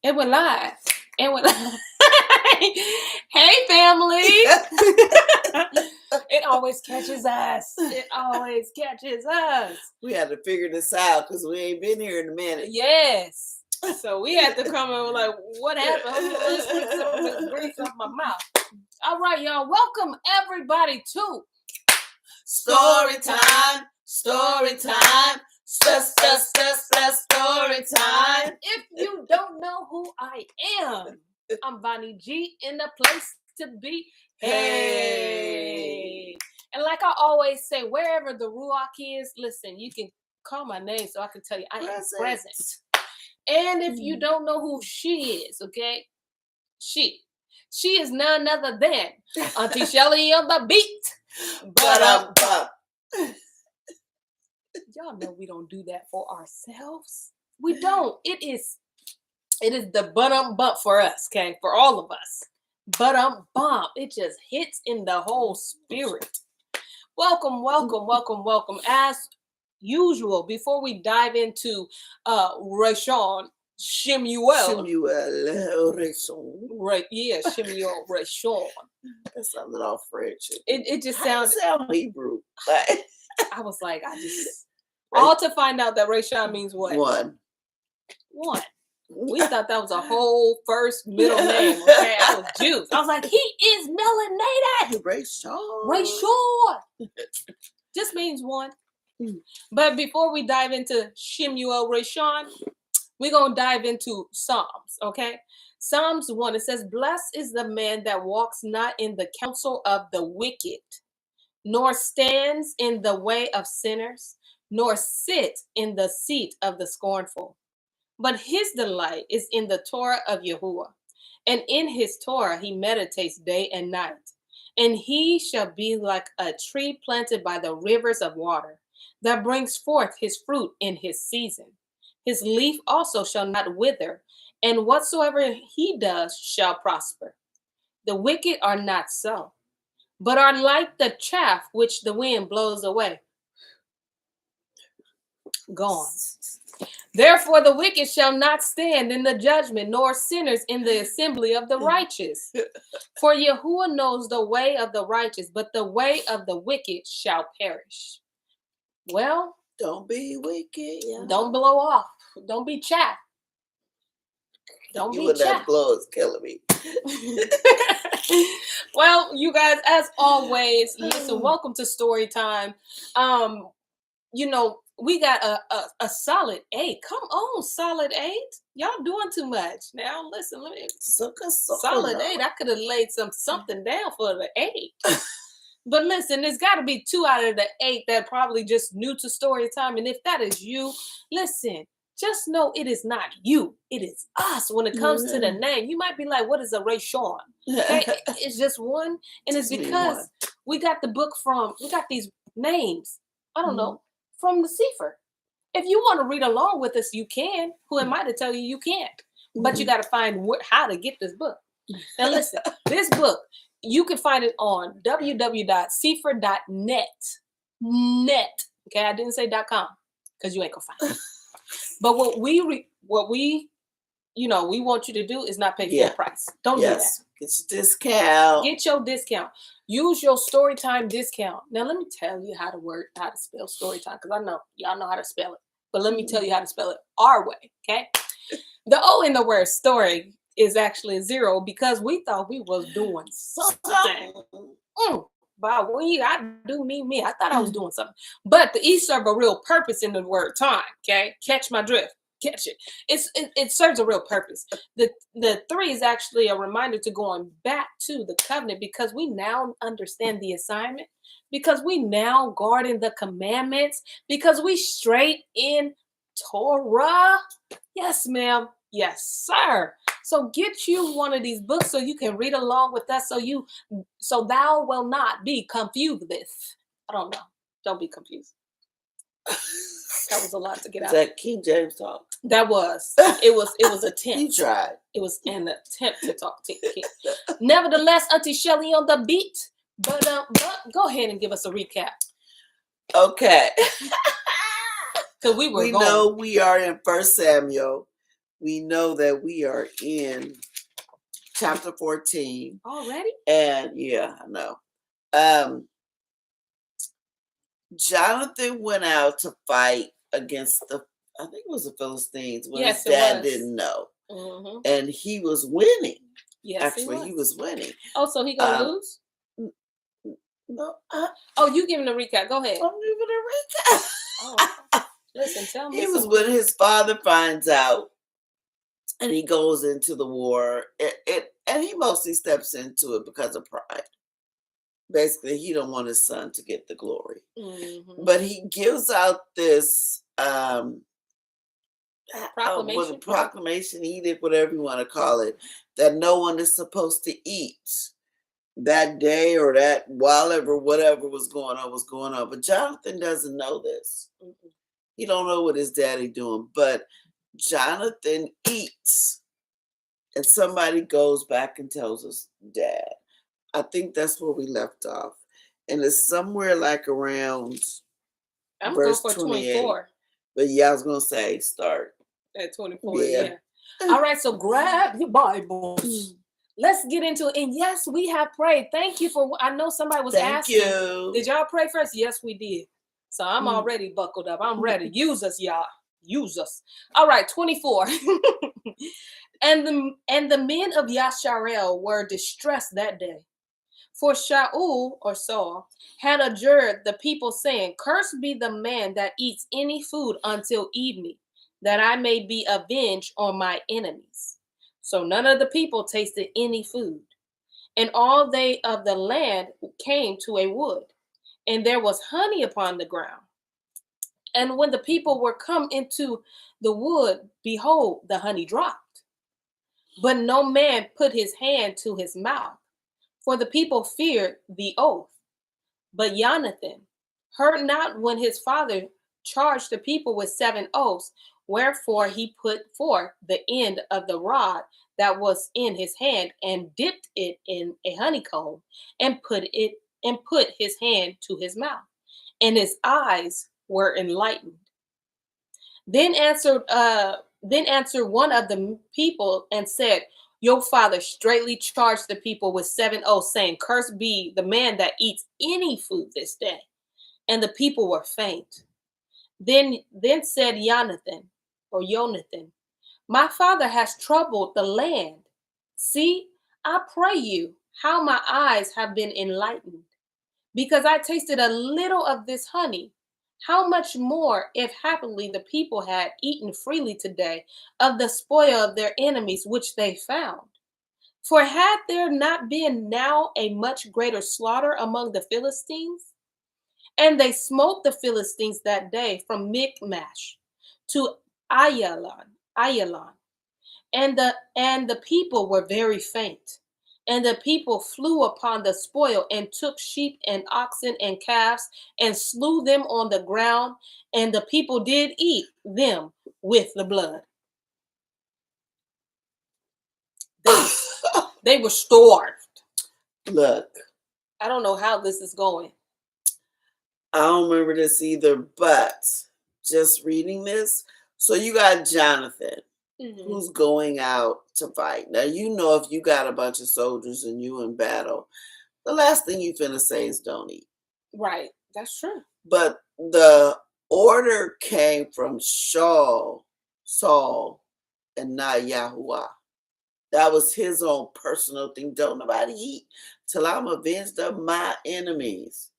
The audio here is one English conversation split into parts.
And we're live. And we're live. Hey, family. It always catches us. It always catches us. We had to figure this out because we ain't been here in a minute. Yes. So we had to come and we're like, what happened? Let's put some of this grease off my mouth. All right, y'all. Welcome everybody to Story time. Story time. Story time. If you don't know who I am, I'm Bonnie G in the place to be. Hey. And like I always say, wherever the Ruach is, listen, you can call my name so I can tell you I am present. And if you don't know who she is, okay? She is none other than Auntie Shelly on the beat. Y'all know we don't do that for ourselves. We don't. It is the bump for us, okay? For all of us. Bump. It just hits in the whole spirit. Welcome. As usual, before we dive into Shemu'el. Right, yeah, Shemu'el, Rashon. That sounded all French. It just sounds Hebrew. I was like, all to find out that Rashon means what? One. We thought that was a whole first middle name. Okay, I was Jews. I was like, he is melanated. Rashon. Just means one. But before we dive into Shemu'el Rashon, we're going to dive into Psalms, okay? Psalms 1, it says, blessed is the man that walks not in the counsel of the wicked, nor stands in the way of sinners, nor sit in the seat of the scornful. But his delight is in the Torah of Yahuwah, and in his Torah he meditates day and night. And he shall be like a tree planted by the rivers of water, that brings forth his fruit in his season. His leaf also shall not wither, and whatsoever he does shall prosper. The wicked are not so, but are like the chaff which the wind blows away. Gone. Therefore the wicked shall not stand in the judgment, nor sinners in the assembly of the righteous. For Yahuwah knows the way of the righteous, but the way of the wicked shall perish. Well, don't be wicked. Yeah. Don't blow off. Don't be chaff. Don't be chaff. That blow is killing me. Well, you guys, as always, listen, welcome to Story Time. We got a solid 8. Come on, solid 8. Y'all doing too much. Now, listen, let me solid 8. I could have laid something down for the 8. But listen, there's got to be 2 out of the 8 that probably just new to Story Time. And if that is you, listen, just know it is not you. It is us when it comes to the name. You might be like, what is a Rashon? Okay? It's just one. And it's because we got these names, I don't know, from the Sefer. If you want to read along with us, you can. Who am I to tell you can't? But you got to find how to get this book. Now listen, this book, you can find it on www.sefer.net. Net. Okay, I didn't say .com because you ain't gonna find it. But what we want you to do is not pay full price. Don't do that. Get your discount. Get your discount. Use your Storytime discount. Now let me tell you how to spell Storytime, because I know y'all know how to spell it. But let me tell you how to spell it our way. Okay. The O in the word story is actually a 0 because we thought we was doing something. But I do me. I thought I was doing something. But the E serve a real purpose in the word time. Okay, catch my drift. Catch it. It serves a real purpose. The 3 is actually a reminder to going back to the covenant, because we now understand the assignment, because we now guarding the commandments, because we straight in Torah. Yes, ma'am. Yes, sir. So get you one of these books so you can read along with us, so thou will not be confused. I don't know. Don't be confused. That was a lot to get out. That King James talk. That was. It was attempt. You tried. It was an attempt to talk to King. Nevertheless, Auntie Shelly on the beat. But go ahead and give us a recap. Okay. Because we know we are in 1 Samuel. we know that we are in chapter 14 already. And yeah, I know. Jonathan went out to fight against I think it was the Philistines when his dad didn't know. Mm-hmm. And he was winning. Yes, actually, he was winning. Oh, so he gonna lose? No. You giving a recap? Go ahead. I'm giving a recap. Oh, listen, tell me. He was when his father finds out, and he goes into the war. And he mostly steps into it because of pride. Basically, he don't want his son to get the glory. Mm-hmm. But he gives out this proclamation, edict, whatever you want to call it, that no one is supposed to eat that day or that whatever was going on. But Jonathan doesn't know this. Mm-hmm. He don't know what his daddy doing. But Jonathan eats, and somebody goes back and tells his dad. I think that's where we left off. And it's somewhere like around verse 24. But yeah, I was going to say start at 24. Yeah. All right, so grab your Bibles. Let's get into it. And yes, we have prayed. Thank you for, I know somebody was asking. Thank you. Did y'all pray first? Yes, we did. So I'm already buckled up. I'm ready. Use us, y'all. Use us. All right, 24. And the men of Yasharel were distressed that day. For Shaul, or Saul, had adjured the people, saying, "Cursed be the man that eats any food until evening, that I may be avenged on my enemies." So none of the people tasted any food. And all they of the land came to a wood, and there was honey upon the ground. And when the people were come into the wood, behold, the honey dropped. But no man put his hand to his mouth, for the people feared the oath. But Jonathan heard not when his father charged the people with 7 oaths, wherefore he put forth the end of the rod that was in his hand, and dipped it in a honeycomb, and put his hand to his mouth, and his eyes were enlightened. Then answered one of the people and said, "Your father straightly charged the people with 7 oaths, saying, Cursed be the man that eats any food this day." And the people were faint. Then said Jonathan, "My father has troubled the land. See, I pray you, how my eyes have been enlightened, because I tasted a little of this honey. How much more if happily the people had eaten freely today of the spoil of their enemies which they found? For had there not been now a much greater slaughter among the Philistines? And they smote the Philistines that day from Michmash to Ayalon. And the people were very faint. And the people flew upon the spoil, and took sheep and oxen and calves, and slew them on the ground, and the people did eat them with the blood." They were starved. Look, I don't know how this is going. I don't remember this either, but just reading this. So you got Jonathan, who's going out to fight. Now, you know, if you got a bunch of soldiers and you in battle, the last thing you finna say is don't eat. Right. That's true. But the order came from Saul, and not Yahuwah. That was his own personal thing. Don't nobody eat till I'm avenged of my enemies.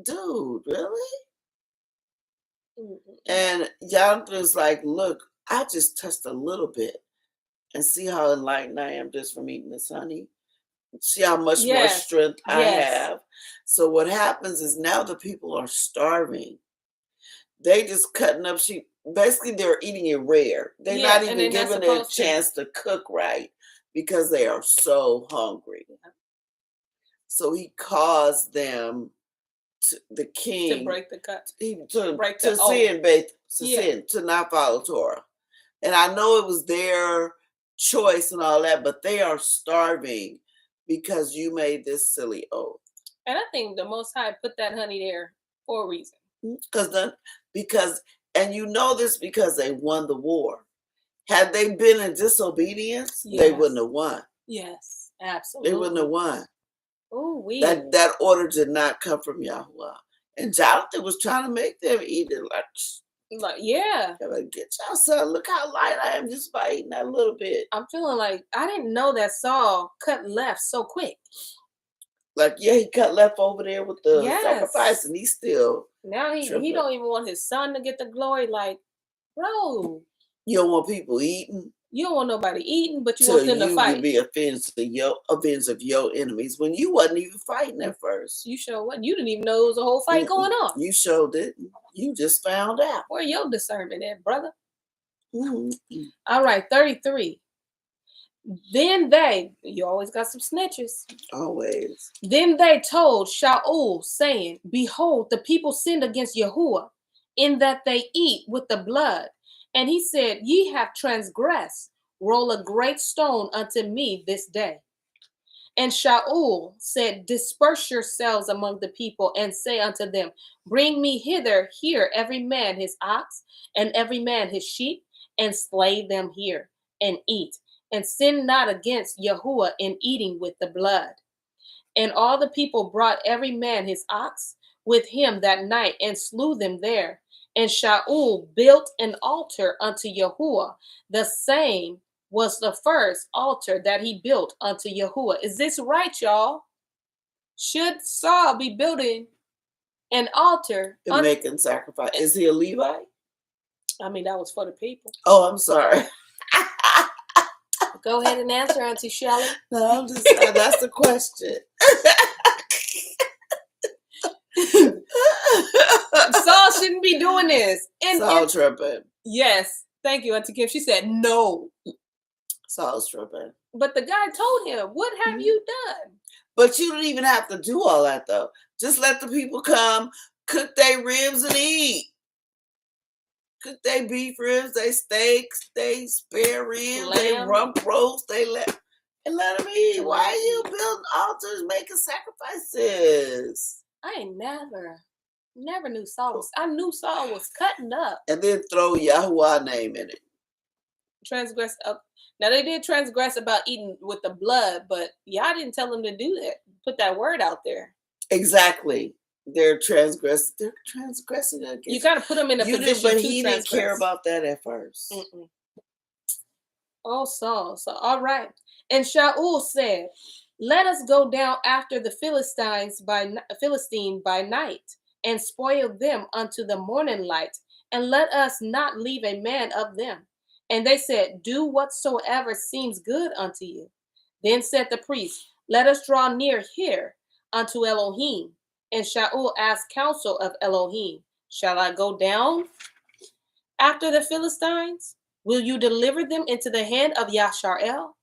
Dude, really? Mm-hmm. And Jonathan's like, "Look, I just touched a little bit, and see how enlightened I am just from eating this honey. See how much more strength I have." So what happens is now the people are starving. They just cutting up sheep. Basically, they're eating it rare. They're not even giving it a chance to cook right because they are so hungry. So he caused them, the king, to break the cut, to not follow Torah. And I know it was their choice and all that, but they are starving because you made this silly oath. And I think the Most High put that honey there for a reason. And you know this because they won the war. Had they been in disobedience, they wouldn't have won. Yes, absolutely. They wouldn't have won. Oh, that order did not come from Yahuwah. And Jonathan was trying to make them eat it like yeah. Like, get y'all son, look how light I am just by eating that little bit. I'm feeling like I didn't know that Saul cut left so quick. Like, yeah, he cut left over there with the sacrifice, and he's still now he don't even want his son to get the glory. Like, bro, you don't want people eating. You don't want nobody eating, but you want them to fight. You be avenged of your enemies when you wasn't even fighting at first. You sure what? You didn't even know there was a whole fight going on. You sure didn't. You just found out. Where your discernment at, brother? Mm-hmm. All right, 33. Then you always got some snitches. Always. Then they told Shaul, saying, behold, the people sinned against Yahuwah, in that they eat with the blood. And he said, ye have transgressed. Roll a great stone unto me this day. And Shaul said, disperse yourselves among the people, and say unto them, bring me hither here every man his ox, and every man his sheep, and slay them here, and eat. And sin not against Yahuwah in eating with the blood. And all the people brought every man his ox with him that night, and slew them there. And Shaul built an altar unto Yahuwah. The same was the first altar that he built unto Yahuwah. Is this right, y'all? Should Saul be building an altar and making sacrifice? Is he a Levite? I mean, that was for the people. Oh, I'm sorry. Go ahead and answer, Auntie Shelley. No, I'm just that's the question. Saul shouldn't be doing this. Saul tripping. Yes. Thank you, Auntie Kim. She said no. Saul's tripping. But the guy told him, what have you done? But you don't even have to do all that, though. Just let the people come, cook their ribs and eat. Cook their beef ribs, they steaks, they spare ribs, they rump roast, and let them eat. Why are you building altars, making sacrifices? I ain't never knew Saul. I knew Saul was cutting up. And then throw Yahuwah's name in it. Transgress up. Now they did transgress about eating with the blood, but y'all didn't tell them to do that. Put that word out there. Exactly. They're transgressing against. You got to put them in a position but to he transgress. Didn't care about that at first. Mm-mm. Oh, Saul. So, all right. And Shaul said, let us go down after the Philistine by night, and spoil them unto the morning light, and let us not leave a man of them. And they said, do whatsoever seems good unto you. Then said the priest, let us draw near here unto Elohim. And Shaul asked counsel of Elohim, shall I go down after the Philistines? Will you deliver them into the hand of Yashar'el?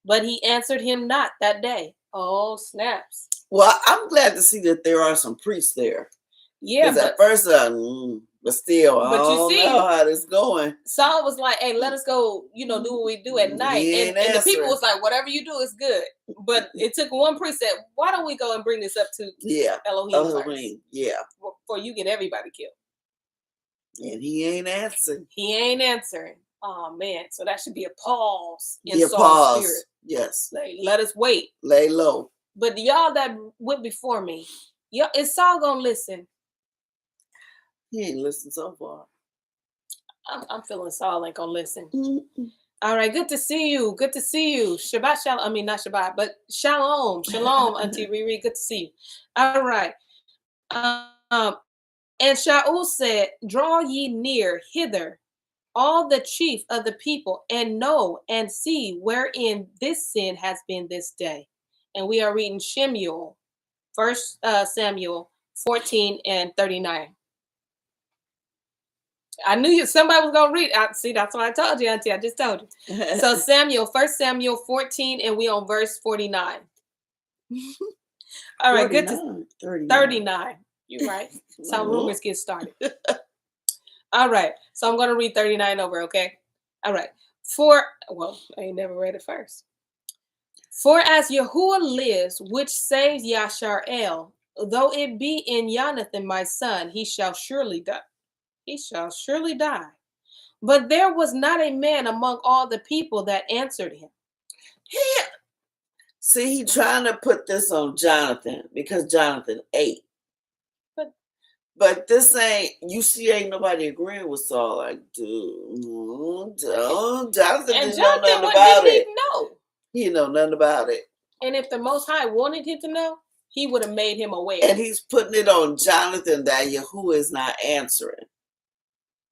But he answered him not that day. Oh, snaps. Well, I'm glad to see that there are some priests there. Yeah, but at first, but still, I don't know how this going. Saul was like, hey, let us go, do what we do at night. And the people was like, whatever you do is good. But it took one priest said, why don't we go and bring this up to Elohim first? Yeah. Before you get everybody killed. And he ain't answering. Oh, man. So that should be a pause in Saul's spirit. Yes. Let us wait. Lay low. But y'all that went before me, is Saul going to listen? He ain't listened so far. I'm feeling Saul ain't gonna listen. Mm-hmm. All right, good to see you. Good to see you. Shabbat shalom. I mean, not Shabbat, but shalom. Shalom, Auntie Riri. Good to see you. All right. And Shaul said, draw ye near hither, all the chief of the people, and know and see wherein this sin has been this day. And we are reading Shemu'el, 1 Samuel 14 and 39. I knew somebody was going to read. See, that's what I told you, Auntie. I just told you. So 1 Samuel 14, and we on verse 49. All right, 49, good to 39. You're right. That's how rumors get started. All right, so I'm going to read 39 over, okay? All right. I ain't never read it first. For as Yahuwah lives, which saves Yashar'el, though it be in Jonathan my son, he shall surely die. He shall surely die. But there was not a man among all the people that answered him. He trying to put this on Jonathan because Jonathan ate. But this ain't nobody agreeing with Saul. Like, dude, Jonathan didn't know nothing about it. He didn't know nothing about it. And if the Most High wanted him to know, he would have made him aware. And he's putting it on Jonathan that Yahuwah is not answering.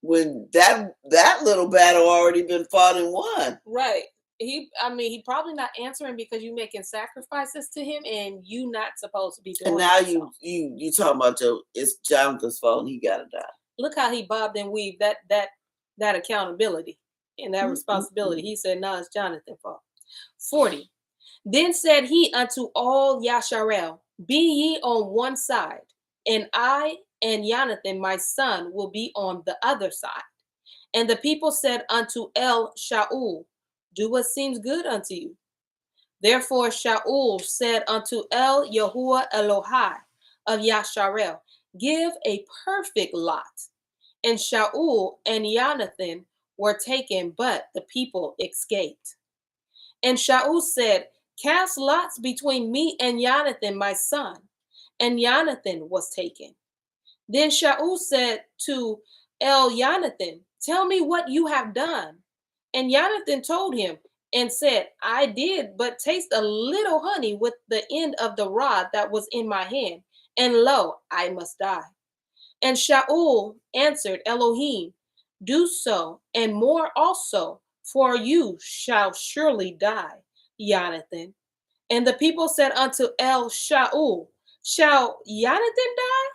When that little battle already been fought and won. Right. He probably not answering because you making sacrifices to him and you not supposed to be doing. And now you talking about it's Jonathan's fault and he gotta die. Look how he bobbed and weaved that accountability and that responsibility. He said, no, it's Jonathan's fault. 40. Then said he unto all Yasharel, be ye on one side, and I and Jonathan my son will be on the other side. And the people said unto Shaul, do what seems good unto you. Therefore Shaul said unto Yahuwah Elohai of Yasharel, give a perfect lot. And Shaul and Jonathan were taken, but the people escaped. And Shaul said, cast lots between me and Jonathan my son. And Jonathan was taken. Then Shaul said to Jonathan, tell me what you have done. And Jonathan told him and said, I did but taste a little honey with the end of the rod that was in my hand, and lo, I must die. And Shaul answered Elohim, do so, and more also, for you shall surely die, Jonathan. And the people said unto Shaul, shall Jonathan die?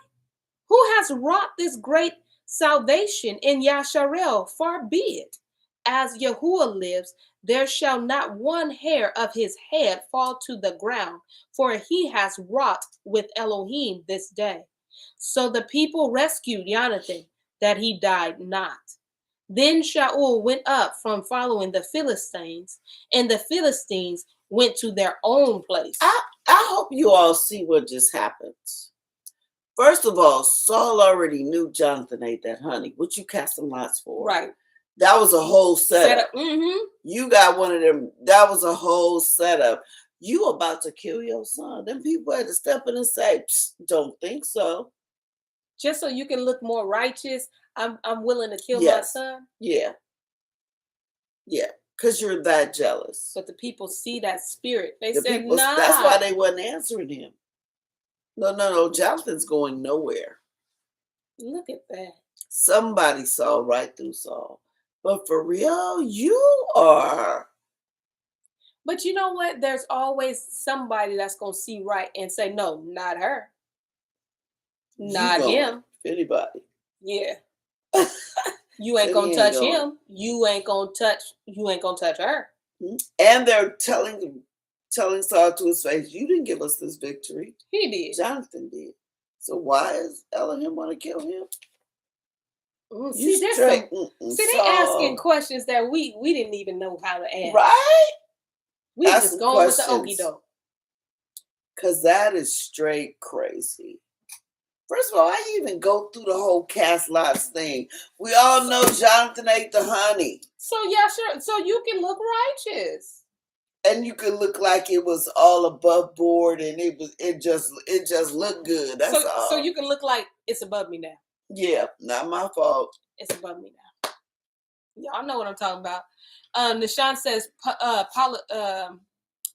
Who has wrought this great salvation in Yasharel? Far be it. As Yahuwah lives, there shall not one hair of his head fall to the ground, for he has wrought with Elohim this day. So the people rescued Jonathan, that he died not. Then Shaul went up from following the Philistines, and the Philistines went to their own place. I hope you all see what just happened. First of all, Saul already knew Jonathan ate that honey. What you cast some lots for? Right. That was a whole setup. Mm-hmm. You got one of them. That was a whole setup. You about to kill your son. Them people had to step in and say, don't think so. Just so you can look more righteous, I'm willing to kill my son. Yeah. Yeah. Because you're that jealous. But the people see that spirit. They said, nah. That's why they wasn't answering him. No. Jonathan's going nowhere. Look at that. Somebody saw right through Saul. But for real, you are. But you know what? There's always somebody that's going to see right and say, no, not her. Not him. Anybody. Yeah. You ain't going to touch him. You ain't going to touch her. And they're telling Saul to his face, you didn't give us this victory. He did. Jonathan did. So why is Elohim want to kill him? See, they asking questions that we didn't even know how to ask. Right? We just going with the okie doke. Because that is straight crazy. First of all, I even go through the whole cast lots thing. We all know Jonathan ate the honey. So yeah, sure. So you can look righteous. And you could look like it was all above board and it just looked good. That's all. So you can look like it's above me now. Yeah, not my fault. It's above me now. Y'all know what I'm talking about. Nishan says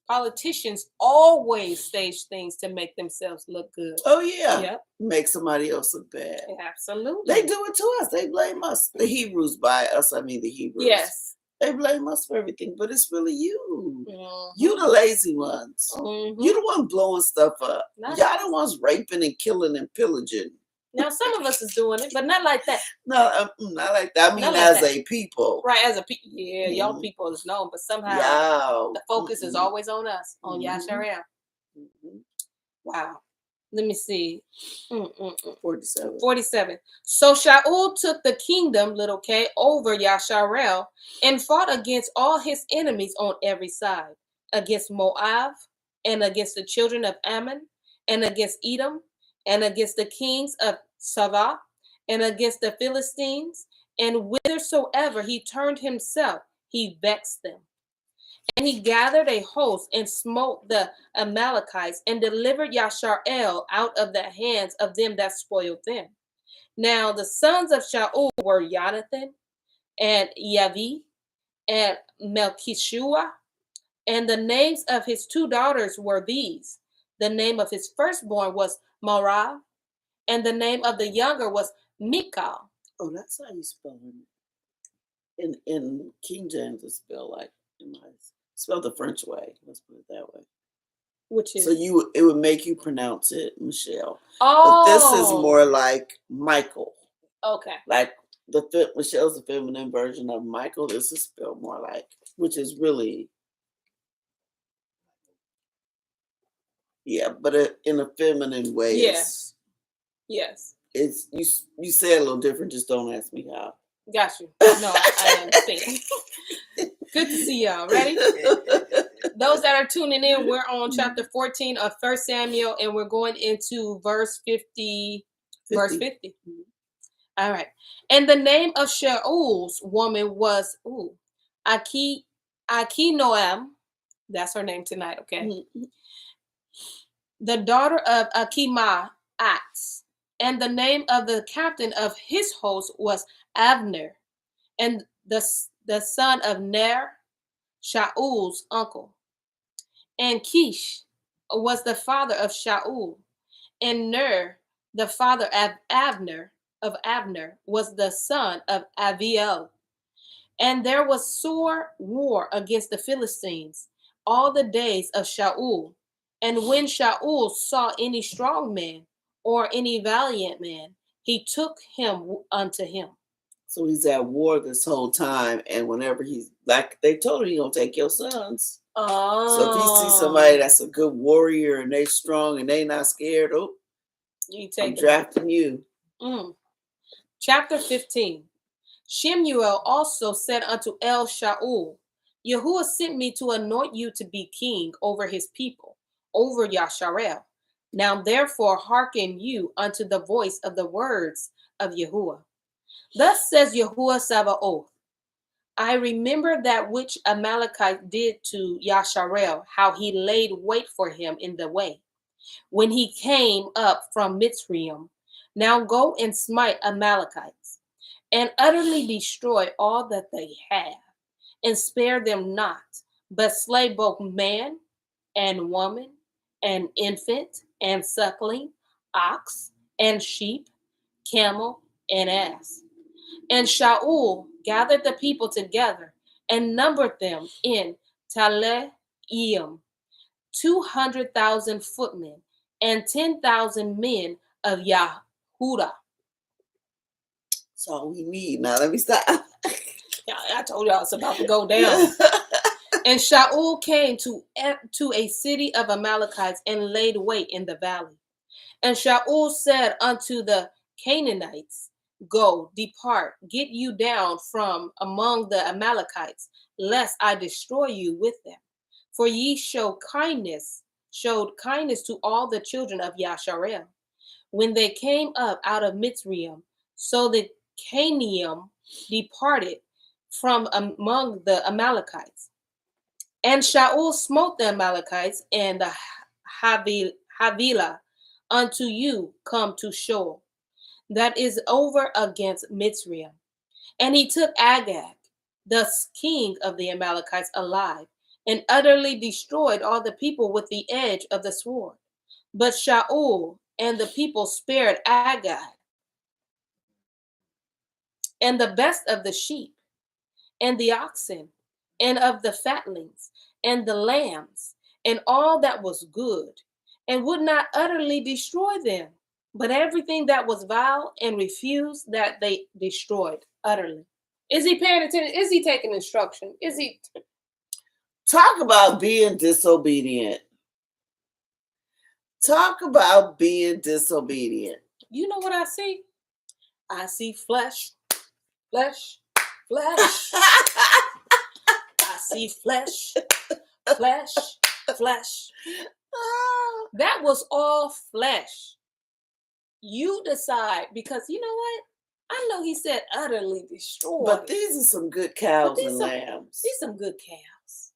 politicians always stage things to make themselves look good. Oh yeah. Yep. Make somebody else look bad. Yeah, absolutely. They do it to us. They blame us. The Hebrews, by us, I mean the Hebrews. Yes. They blame us for everything, but it's really you. Mm-hmm. You the lazy ones. Mm-hmm. You the one blowing stuff up. Y'all the ones raping and killing and pillaging. Now, some of us is doing it, but not like that. No, not like that. I mean, as a people. Right, as a people. Yeah, y'all people is known, but somehow the focus is always on us, on Yasharel. Mm-hmm. Wow. Let me see. 47. So Shaul took the kingdom, little K, over Yasharel and fought against all his enemies on every side, against Moab and against the children of Ammon and against Edom and against the kings of Sava and against the Philistines And whithersoever he turned himself, he vexed them. And he gathered a host and smote the Amalekites and delivered Yashar'el out of the hands of them that spoiled them. Now the sons of Shaul were Jonathan and Yavi and Melchishua, and the names of his two daughters were these. The name of his firstborn was Morav, and the name of the younger was Michal. Oh, that's how you spell it. In King James, it's spelled like spelled the French way. Let's put it that way. Which is so it would make you pronounce it Michelle. Oh, but this is more like Michael. Okay. Like Michelle's the feminine version of Michael. This is spelled more like, which is really, yeah, but in a feminine way. Yes. Yes. It's you say it a little different. Just don't ask me how. Got you. No, I understand. Good to see y'all. Ready? Those that are tuning in, we're on chapter 14 of 1 Samuel, and we're going into verse 50. Verse 50. All right. And the name of Shaul's woman was Achinoam. That's her name tonight, okay? Mm-hmm. The daughter of Achimaaz. And the name of the captain of his host was Abner. And the son of Ner, Shaul's uncle. And Kish was the father of Shaul. And Ner, the father of Abner, was the son of Abiel. And there was sore war against the Philistines all the days of Shaul. And when Shaul saw any strong man or any valiant man, he took him unto him. So he's at war this whole time, and whenever he's like, they told him he's gonna take your sons. Oh. So if you see somebody that's a good warrior and they strong and they not scared, I'm drafting you. Chapter 15. Shemu'el also said unto El Shaul, Yahuwah sent me to anoint you to be king over his people, over Yashar'el. Now therefore hearken you unto the voice of the words of Yahuwah. Thus says Yahuwah Sabaoth, I remember that which Amalekite did to Yashar'el, how he laid wait for him in the way, when he came up from Mitzrayim. Now go and smite Amalekites, and utterly destroy all that they have, and spare them not, but slay both man and woman, and infant and suckling, ox and sheep, camel and ass. And Shaul gathered the people together and numbered them in Taleim, 200,000 footmen and 10,000 men of Yahudah. That's all we need. Now let me stop. I told y'all it's about to go down. And Shaul came to a city of Amalekites and laid wait in the valley. And Shaul said unto the Canaanites, Go, depart, get you down from among the Amalekites, lest I destroy you with them. For ye showed kindness to all the children of Yashar'el, when they came up out of Mitzrayim. So the Canaanites departed from among the Amalekites. And Shaul smote the Amalekites and the Havilah unto you come to Sheol, that is over against Mitzrayim. And he took Agag, the king of the Amalekites, alive, and utterly destroyed all the people with the edge of the sword. But Shaul and the people spared Agag, and the best of the sheep, and the oxen, and of the fatlings, and the lambs, and all that was good, and would not utterly destroy them. But everything that was vile and refused, that they destroyed utterly. Is he paying attention? Is he taking instruction? Is he? Talk about being disobedient. Talk about being disobedient. You know what I see? I see flesh, flesh, flesh. I see flesh, flesh, flesh. That was all flesh. You decide, because you know what? I know he said utterly destroyed. But these are some good cows and lambs. These some good cows.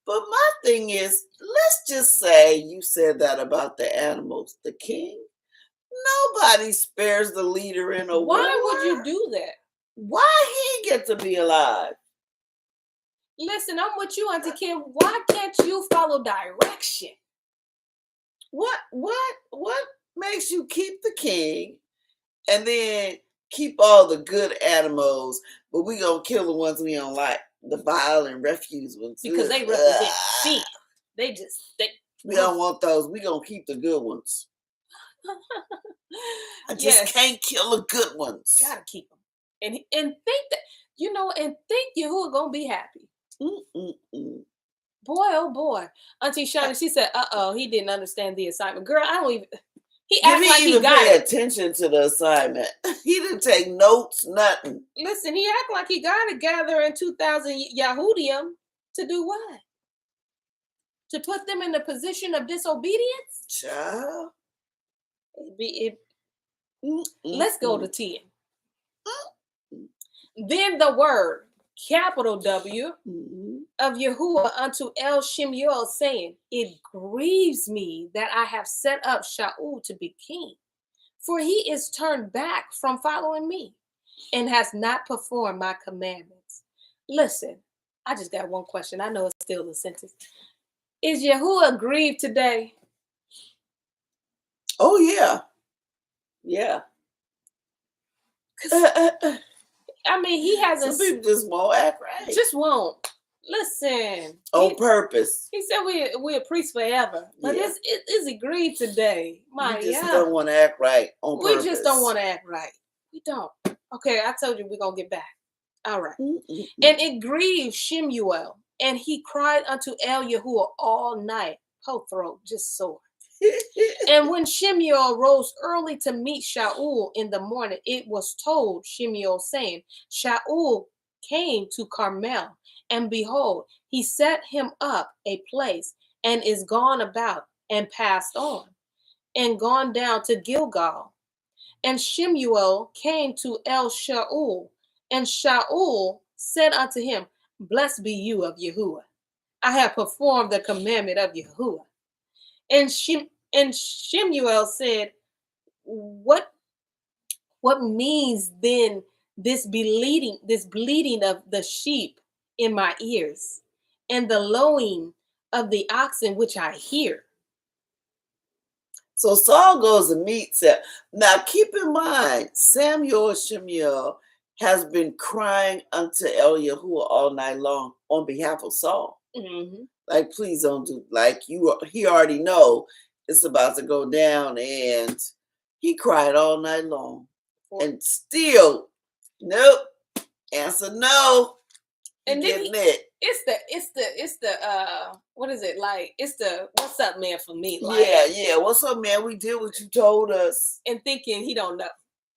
But my thing is, let's just say you said that about the animals. The king? Nobody spares the leader in a war. Why would you do that? Why he get to be alive? Listen, I'm with you, Auntie Kim. Why can't you follow direction? What makes you keep the king and then keep all the good animals, but we gonna kill the ones we don't like, the vile and refuse ones? Because they represent sin. We don't want those. We gonna keep the good ones. I just can't kill the good ones. Gotta keep them. And think that, and think Yahuwah gonna be happy. Boy, oh boy. Auntie Shani, she said, he didn't understand the assignment. Girl, I don't even. He acted like he got it. Attention to the assignment. He didn't take notes, nothing. Listen, he acted like he got to gather in 2,000 Yahudim to do what? To put them in the position of disobedience? Child. Let's go to 10. Then the word, capital W, of Yahuwah unto Shemu'el, saying, it grieves me that I have set up Shaul to be king, for he is turned back from following me and has not performed my commandments. Listen, I just got one question. I know it's still a sentence. Is Yahuwah grieved today? Oh, yeah. Yeah. I mean, he hasn't. Some people just won't act right. Just won't. Listen. On purpose. He said we're priests forever. But is he grieved today? We just don't want to act right on purpose. We just don't want to act right. We don't. Okay, I told you we're going to get back. All right. And it grieved Shemu'el, and he cried unto Yahuwah all night. Whole throat just sore. And when Shemu'el rose early to meet Shaul in the morning, it was told Shemu'el, saying, Shaul came to Carmel, and behold, he set him up a place, and is gone about, and passed on, and gone down to Gilgal. And Shemu'el came to Shaul, and Shaul said unto him, blessed be you of Yahuwah. I have performed the commandment of Yahuwah. And Shemu'el said, what means then this bleating of the sheep in my ears, and the lowing of the oxen which I hear? So Saul goes and meets him. Now keep in mind, Shemu'el has been crying unto Yahuwah all night long on behalf of Saul. Mm-hmm. Like, please don't do, like, he already know it's about to go down, and he cried all night long. And still, nope, answer no. And then it's the what is it, like, it's the what's up man for me, like, yeah, what's up man, we did what you told us, and thinking he don't know.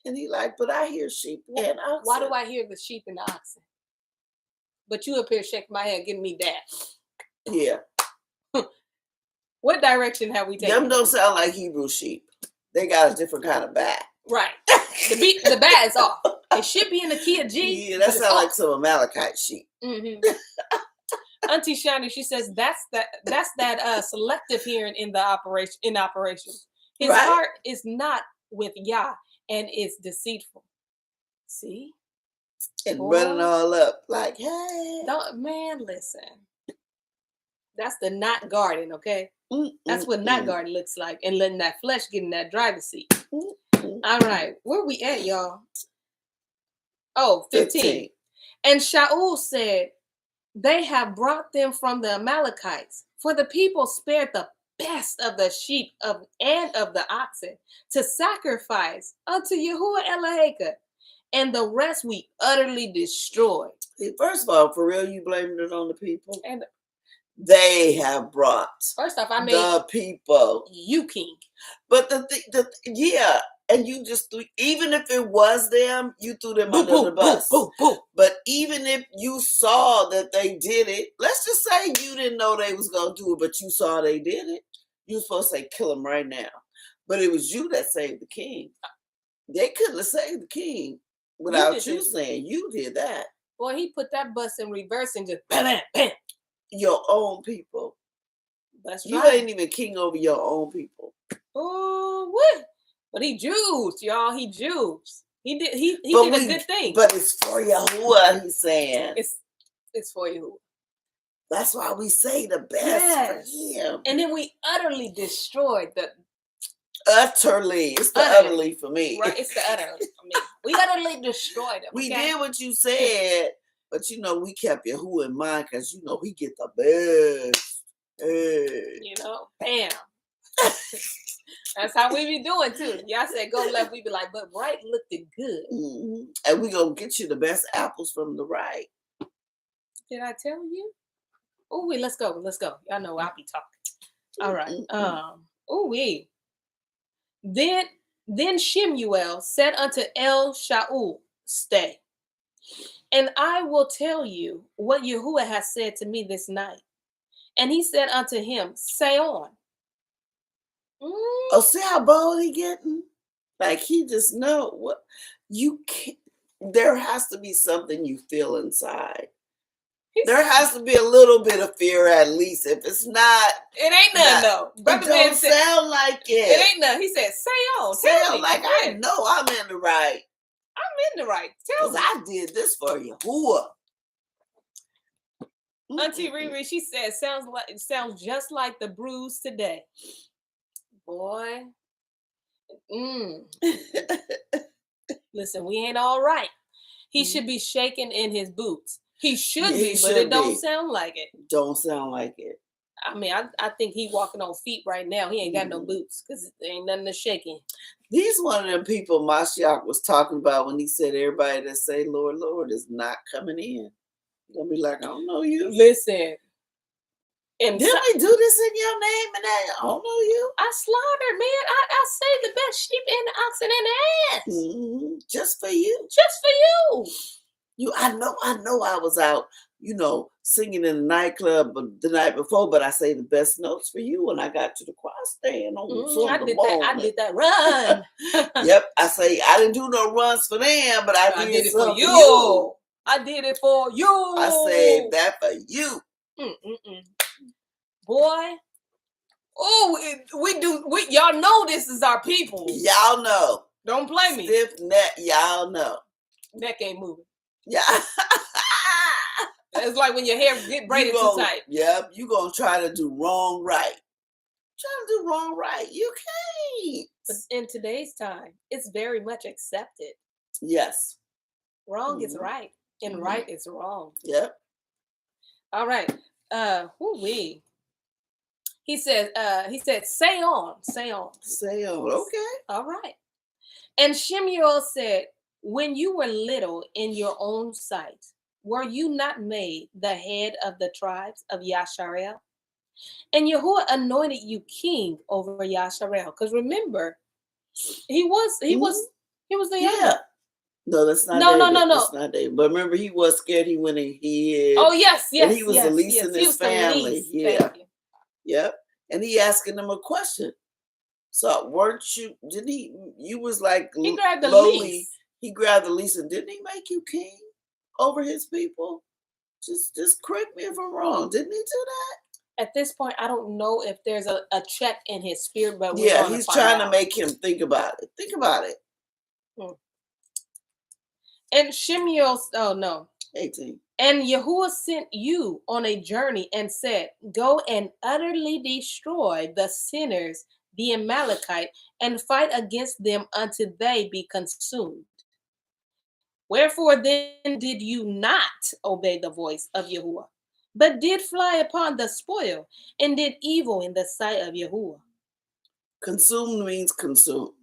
And he like, but I hear sheep and oxen. Why do I hear the sheep and the oxen? But you up here shaking my head, giving me that. Yeah. What direction have we taken? Them don't sound like Hebrew sheep. They got a different kind of bat. Right. The bat is off. It should be in the key of G. Yeah, that sounds like some Amalekite sheep. Mm-hmm. Auntie Shani, she says that's that selective hearing in operation. His heart is not with Yah, and it's deceitful. See? And running all up like, hey. Man, listen. That's the not guarding, okay? That's what not guarding looks like. And letting that flesh get in that driver's seat. All right. Where we at, y'all? Oh, 15. And Shaul said, they have brought them from the Amalekites, for the people spared the best of the sheep and of the oxen to sacrifice unto Yahuwah Elaheka, and the rest we utterly destroyed. First of all, for real, you blaming it on the people? And they have brought. First off, I mean the people. You king. But yeah, and you just threw, even if it was them, you threw them under the bus. But even if you saw that they did it, let's just say you didn't know they was gonna do it, but you saw they did it. You were supposed to say, kill them right now. But it was you that saved the king. They couldn't have saved the king. Without you saying, you did that. Boy, he put that bus in reverse and just bam, bam, bam. Your own people. That's you right. ain't even king over your own people. Oh, what? But he Jews, y'all. He Jews. He did a good thing. But it's for Yahuwah, he's saying. It's for Yahuwah. That's why we say the best for him. And then we utterly destroyed the... Utterly. It's the utterly for me. Right? It's the utterly for me. We utterly destroyed him. We did what you said, but we kept Yahuwah in mind because we get the best. Hey. Bam. That's how we be doing too. Y'all said go left, we be like, but right looked good. Mm-hmm. And we gonna get you the best apples from the right. Did I tell you? Oh, wait, let's go. Y'all know I'll be talking. All right. Then Shemu'el said unto Shaul, stay, and I will tell you what Yahuwah has said to me this night. And he said unto him, say on. Oh, see how bold he getting? Like he just know what you can't. There has to be something you feel inside. There has to be a little bit of fear at least. If it's not, it ain't nothing though. Brother don't sound like it. It ain't nothing. He said, say on. Say on like I know I'm in the right. I'm in the right. Tell me. I did this for Yahuwah. Auntie Riri, she said, it sounds just like the bruise today. Boy. Listen, we ain't all right. He should be shaking in his boots. He should be, but it don't sound like it. Don't sound like it. I mean, I think he walking on feet right now. He ain't got no boots because there ain't nothing to shake him. He's one of them people Mashiach was talking about when he said everybody that say, Lord, Lord, is not coming in. You're going to be like, I don't know you. Listen. And didn't we do this in your name? And I don't know you. I slaughtered, man. I saved the best sheep and the oxen and the ass. Mm-hmm. Just for you. Just for you. I know I was out, singing in the nightclub the night before, but I say the best notes for you when I got to the choir stand on Sunday morning. I did that run. Yep. I say I didn't do no runs for them, but I did it for you. I did it for you. I saved that for you. Boy. Oh, y'all know this is our people. Y'all know. Don't play me. Stiff neck, y'all know. Neck ain't moving. Yeah. It's like when your hair get braided too tight. Yep, you gonna try to do wrong right. Trying to do wrong right. You can't. But in today's time, it's very much accepted. Yes. Wrong is right. And right is wrong. Yep. All right. Who-wee. He said, say on. Say on. Say on. Okay. All right. And Shemu'el said, when you were little in your own sight, were you not made the head of the tribes of Yasharel? And Yahuwah anointed you king over Yasharel. Because remember, he was the yeah. No, that's not No. That's not David. But remember, he was scared. He went and hid. Oh, yes. And he was the least in his family. Yeah. Yep. And he asking them a question. So weren't you? Didn't he? You was like he grabbed the lowly. least. He grabbed the least, and didn't he make you king over his people? Just correct me if I'm wrong. Didn't he do that? At this point, I don't know if there's a check in his spirit, but he's trying to make him think about it. Think about it. And Shemuel, 18. And Yahuwah sent you on a journey and said, go and utterly destroy the sinners, the Amalekite, and fight against them until they be consumed. Wherefore then did you not obey the voice of Yahuwah, but did fly upon the spoil and did evil in the sight of Yahuwah. Consumed means consumed.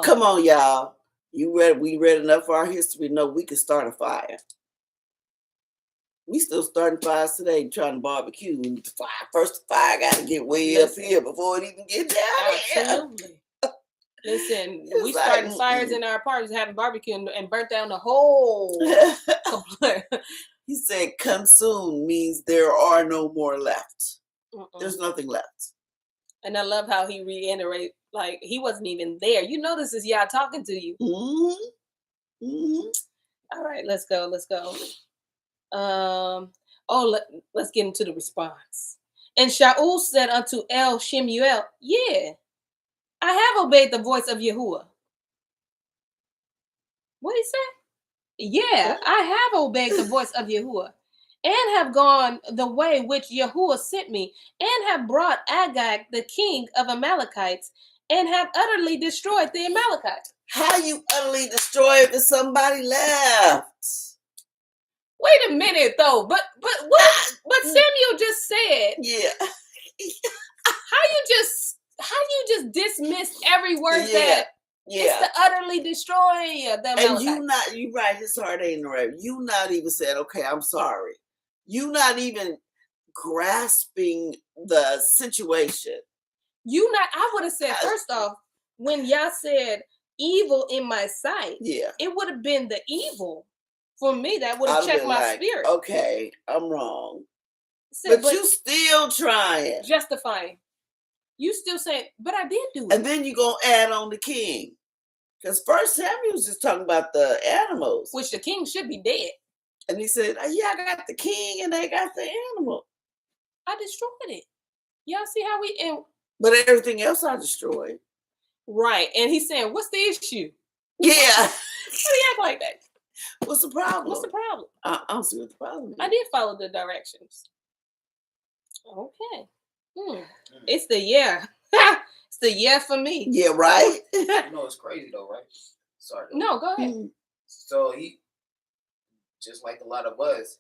Come on, y'all. We read enough of our history to know we could start a fire. We still starting fires today, trying to barbecue. First the fire got to get way up here before it even get down here. Absolutely. Listen, we started fires in our apartments, having barbecue and burnt down the whole complex. He said consume means there are no more left. There's nothing left. And I love how he reiterated, like he wasn't even there. You know this is Yah talking to you. All right, let's go. Let's get into the response. And Shaul said unto Shemu'el, yeah, I have obeyed the voice of Yahuwah. What did he say? Yeah, I have obeyed the voice of Yahuwah, and have gone the way which Yahuwah sent me, and have brought Agag, the king of Amalekites, and have utterly destroyed the Amalekites. How you utterly destroyed if somebody left? Wait a minute, though. But Samuel just said. Yeah. How you just dismissed every word that it's the utterly destroying the Amalekites. And you right, his heart ain't right. You not even said, okay, I'm sorry. You not even grasping the situation. I would have said, first off, when y'all said evil in my sight, it would have been the evil for me that would have checked my spirit. Okay, I'm wrong. But you still trying. Justifying. You still saying, but I did do it. And then you going to add on the king. Because first Samuel was just talking about the animals. Which the king should be dead. And he said, I got the king and they got the animal. I destroyed it. Y'all see how But everything else I destroyed. Right. And he's saying, what's the issue? Yeah. Why do you act like that? What's the problem? What's the problem? I don't see what the problem is. I did follow the directions. Okay. It's the it's the for me. Yeah, right? You know, it's crazy though, right? Sorry. No, go ahead. So he, just like a lot of us,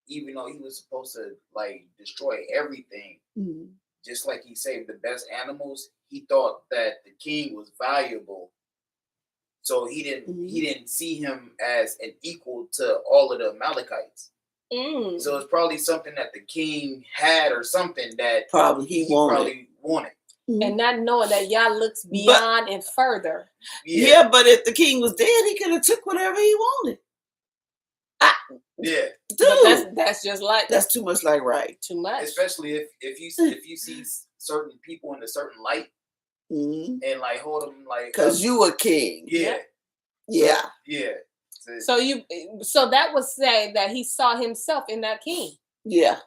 even though he was supposed to like destroy everything, just like he saved the best animals, he thought that the king was valuable. So he didn't see him as an equal to all of the Amalekites. So it's probably something that the king had or something that probably he wanted. And not knowing that Yah looks beyond and further. Yeah, but if the king was dead, he could have took whatever he wanted. Yeah. Dude, but that's just like that's too much like right. Too much. Especially if you see certain people in a certain light and like hold them like because you a king. Yeah. Yeah. Yeah. So that would say that he saw himself in that king. Yeah.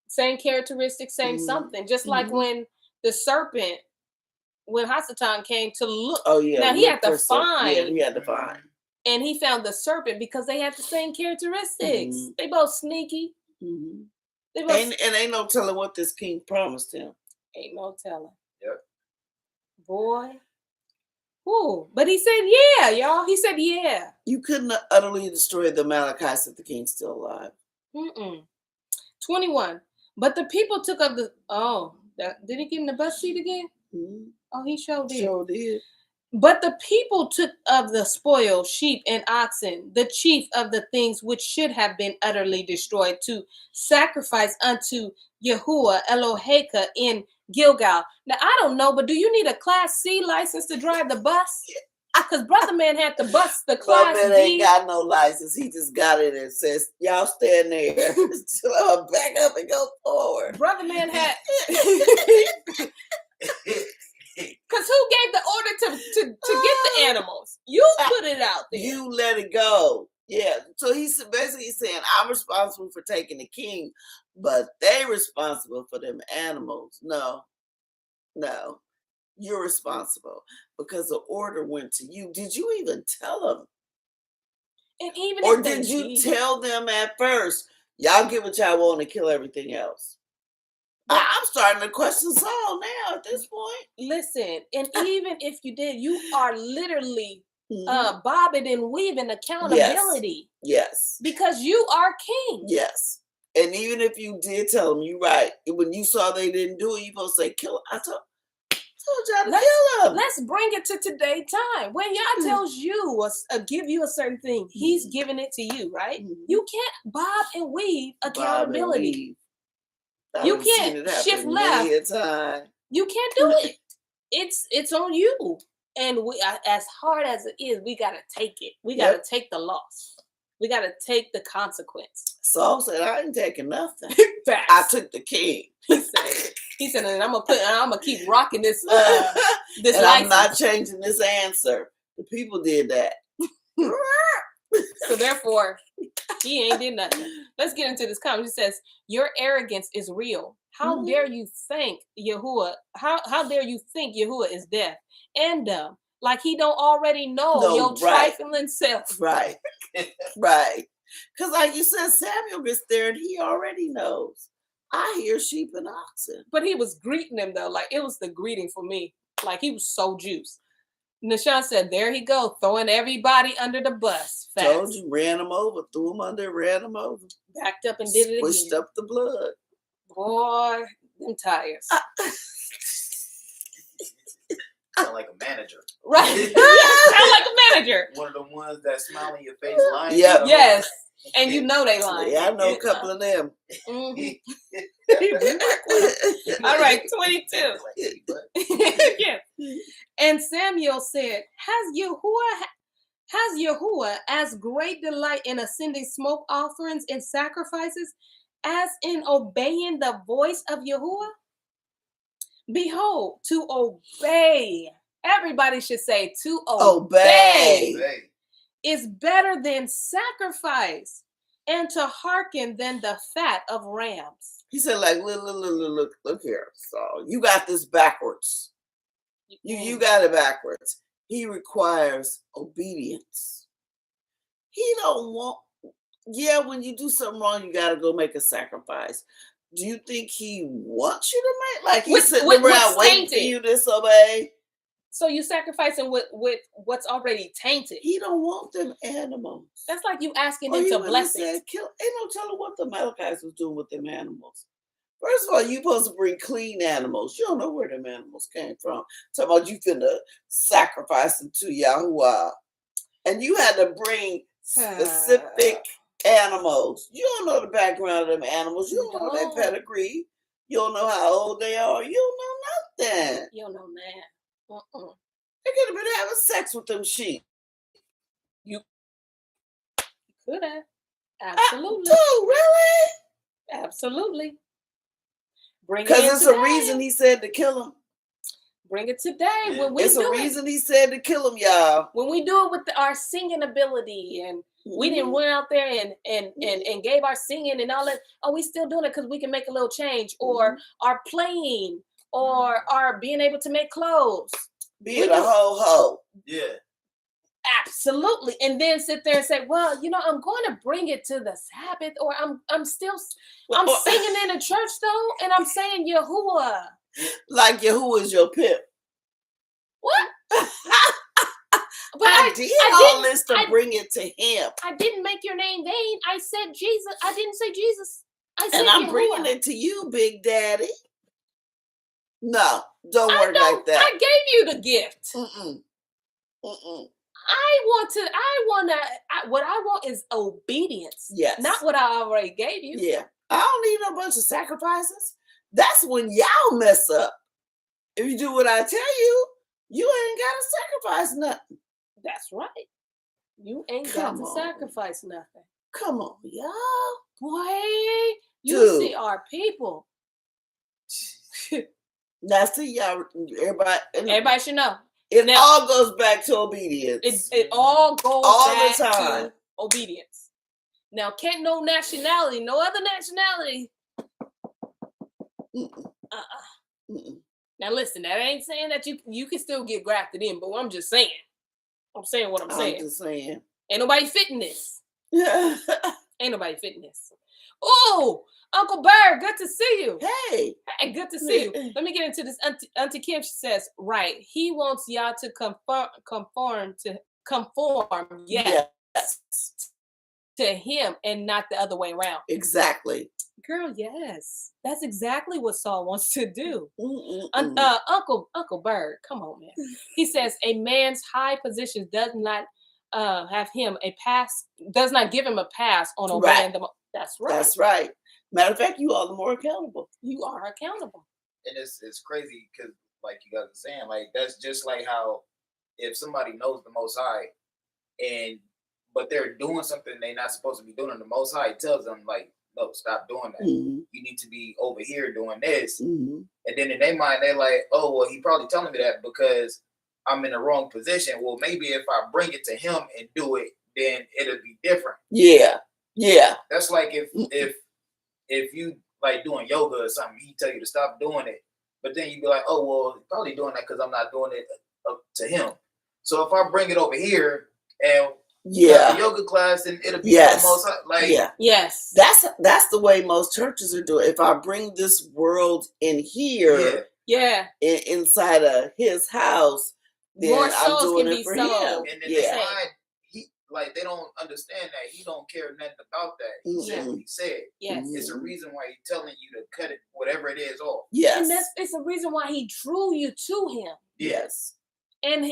Same characteristics, same something. Just like when the serpent, when Hasatan came to look. Oh yeah. Now he had to find. Yeah, he had to find. And he found the serpent because they had the same characteristics. They both sneaky. They both and ain't no telling what this king promised him. Ain't no telling. Yep. Boy. Ooh, but he said, yeah, y'all. He said, yeah. You couldn't have utterly destroyed the Amalekites if the king's still alive. 21. But the people took up the... did he give him the bus seat again? Oh, he sure did. Sure did. But the people took of the spoil, sheep and oxen, the chief of the things which should have been utterly destroyed, to sacrifice unto Yahuwah Eloheka in Gilgal. Now, I don't know, but do you need a Class C license to drive the bus? Because Brother Man had the bus, the Class D. Brother Man ain't got no license. He just got it and says, y'all stand there. Back up and go forward. Brother Man had... Because who gave the order to get the animals? You put it out there. You let it go. Yeah. So he's basically saying, I'm responsible for taking the king, but they responsible for them animals. No. You're responsible because the order went to you. Did you even tell them? And even or did you tell them at first, y'all get what y'all want and kill everything else? I'm starting to question Saul now at this point. Listen, and even if you did, you are literally bobbing and weaving accountability. Yes. Because you are king. Yes. And even if you did tell them, you're right. When you saw they didn't do it, you supposed to say, kill him. I told y'all to kill him. Let's bring it to today time. When Yah tells you, give you a certain thing, he's giving it to you, right? You can't bob and weave accountability. You can't shift left. You can't do it. It's on you. And we, as hard as it is, we gotta take it. We gotta take the loss. We gotta take the consequence. Saul said, "I ain't taking nothing. I took the king." He said, and I'm gonna keep rocking this. This and I'm not changing this answer. The people did that. So therefore, he ain't did nothing. Let's get into this comment. It says, your arrogance is real. How dare you think Yahuwah? How dare you think Yahuwah is deaf and dumb? Like he don't already know your trifling self. Right. Right. Because like you said, Samuel gets there and he already knows. I hear sheep and oxen. But he was greeting them though. Like it was the greeting for me. Like he was so juiced. Nashawn said, there he go, throwing everybody under the bus. Facts. Told you, ran him over, threw him under, ran him over. Backed up and did it again. Pushed up the blood. Boy, them tires. Sound like a manager. Right. Sound like a manager. One of the ones that smile in your face lying. Yep. Yes. And you know they lying. Yeah, I know a couple of them. Mm-hmm. All right, 22. Yeah. And Samuel said, has Yahuwah as great delight in ascending smoke offerings and sacrifices as in obeying the voice of Yahuwah? Behold, to obey. Everybody should say to obey. Is better than sacrifice, and to hearken than the fat of rams. He said, like, look here. So you got this backwards. You got it backwards. He requires obedience. He don't want, when you do something wrong, you got to go make a sacrifice. Do you think he wants you to make, like he's sitting around waiting for you to disobey? So you sacrificing with what's already tainted. He don't want them animals. That's like you asking him to bless it. Ain't no telling what the Amalekites was doing with them animals. First of all, you supposed to bring clean animals. You don't know where them animals came from. Talking about you finna sacrifice them to Yahuwah. And you had to bring specific animals. You don't know the background of them animals. You don't know their pedigree. You don't know how old they are. You don't know nothing. You don't know that. They could have been having sex with them sheep. You could have. Absolutely. Oh, really? Absolutely. Because it's a reason he said to kill him. Bring it today. When it's a reason he said to kill him, y'all. When we do it with our singing ability and we didn't went out there and gave our singing and all that. Oh, we still doing it because we can make a little change, or our playing, or our being able to make clothes. Being a ho-ho. Yeah. Absolutely. And then sit there and say, well, I'm going to bring it to the Sabbath, or I'm singing in a church though, and I'm saying Yahuwah. Like Yahuwah is your pimp. What? But I did all this to bring it to him. I didn't make your name vain. I said Jesus. I didn't say Jesus. I said I'm Yahuwah. bringing it to you, Big Daddy. No, don't work like that. I gave you the gift. What I want is obedience. Yes. Not what I already gave you. Yeah. I don't need no bunch of sacrifices. That's when y'all mess up. If you do what I tell you, you ain't got to sacrifice nothing. That's right. You ain't got to sacrifice nothing. Come on, y'all. Boy, you see our people. That's the y'all. Everybody should know. It all goes back to obedience. It all goes back the time to obedience. Now, can't no nationality, no other nationality. Now, listen, that ain't saying that you can still get grafted in, but I'm just saying. I'm saying what I'm saying. I'm just saying. Ain't nobody fitting this. Ain't nobody fitting this. Oh, Uncle Bird, good to see you. Hey, good to see you. Let me get into this. Auntie Kim, she says, right. He wants y'all to conform, yes, to him and not the other way around. Exactly. Girl, yes. That's exactly what Saul wants to do. Uncle Bird, come on, man. He says a man's high position does not does not give him a pass on obeying them. That's right. That's right. Matter of fact, you are the more accountable. You are accountable. And it's crazy because, like you guys are saying, like that's just like how if somebody knows the Most High, but they're doing something they're not supposed to be doing, and the Most High tells them like, no, stop doing that. You need to be over here doing this. And then in their mind, they're like, oh, well, he probably telling me that because I'm in the wrong position. Well, maybe if I bring it to him and do it, then it'll be different. Yeah. Yeah. That's like if you like doing yoga or something, he tell you to stop doing it, but then you be like, oh well, he's probably doing that because I'm not doing it up to him. So if I bring it over here and have a yoga class, then it'll be almost like yes. That's the way most churches are doing. If I bring this world in here, inside of his house, then more I'm souls doing can it be for sold. him. And then he like they don't understand that he don't care nothing about that. He said what he said. Yes, it's a reason why he's telling you to cut it, whatever it is, off. Yes, and it's a reason why he drew you to him. Yes, and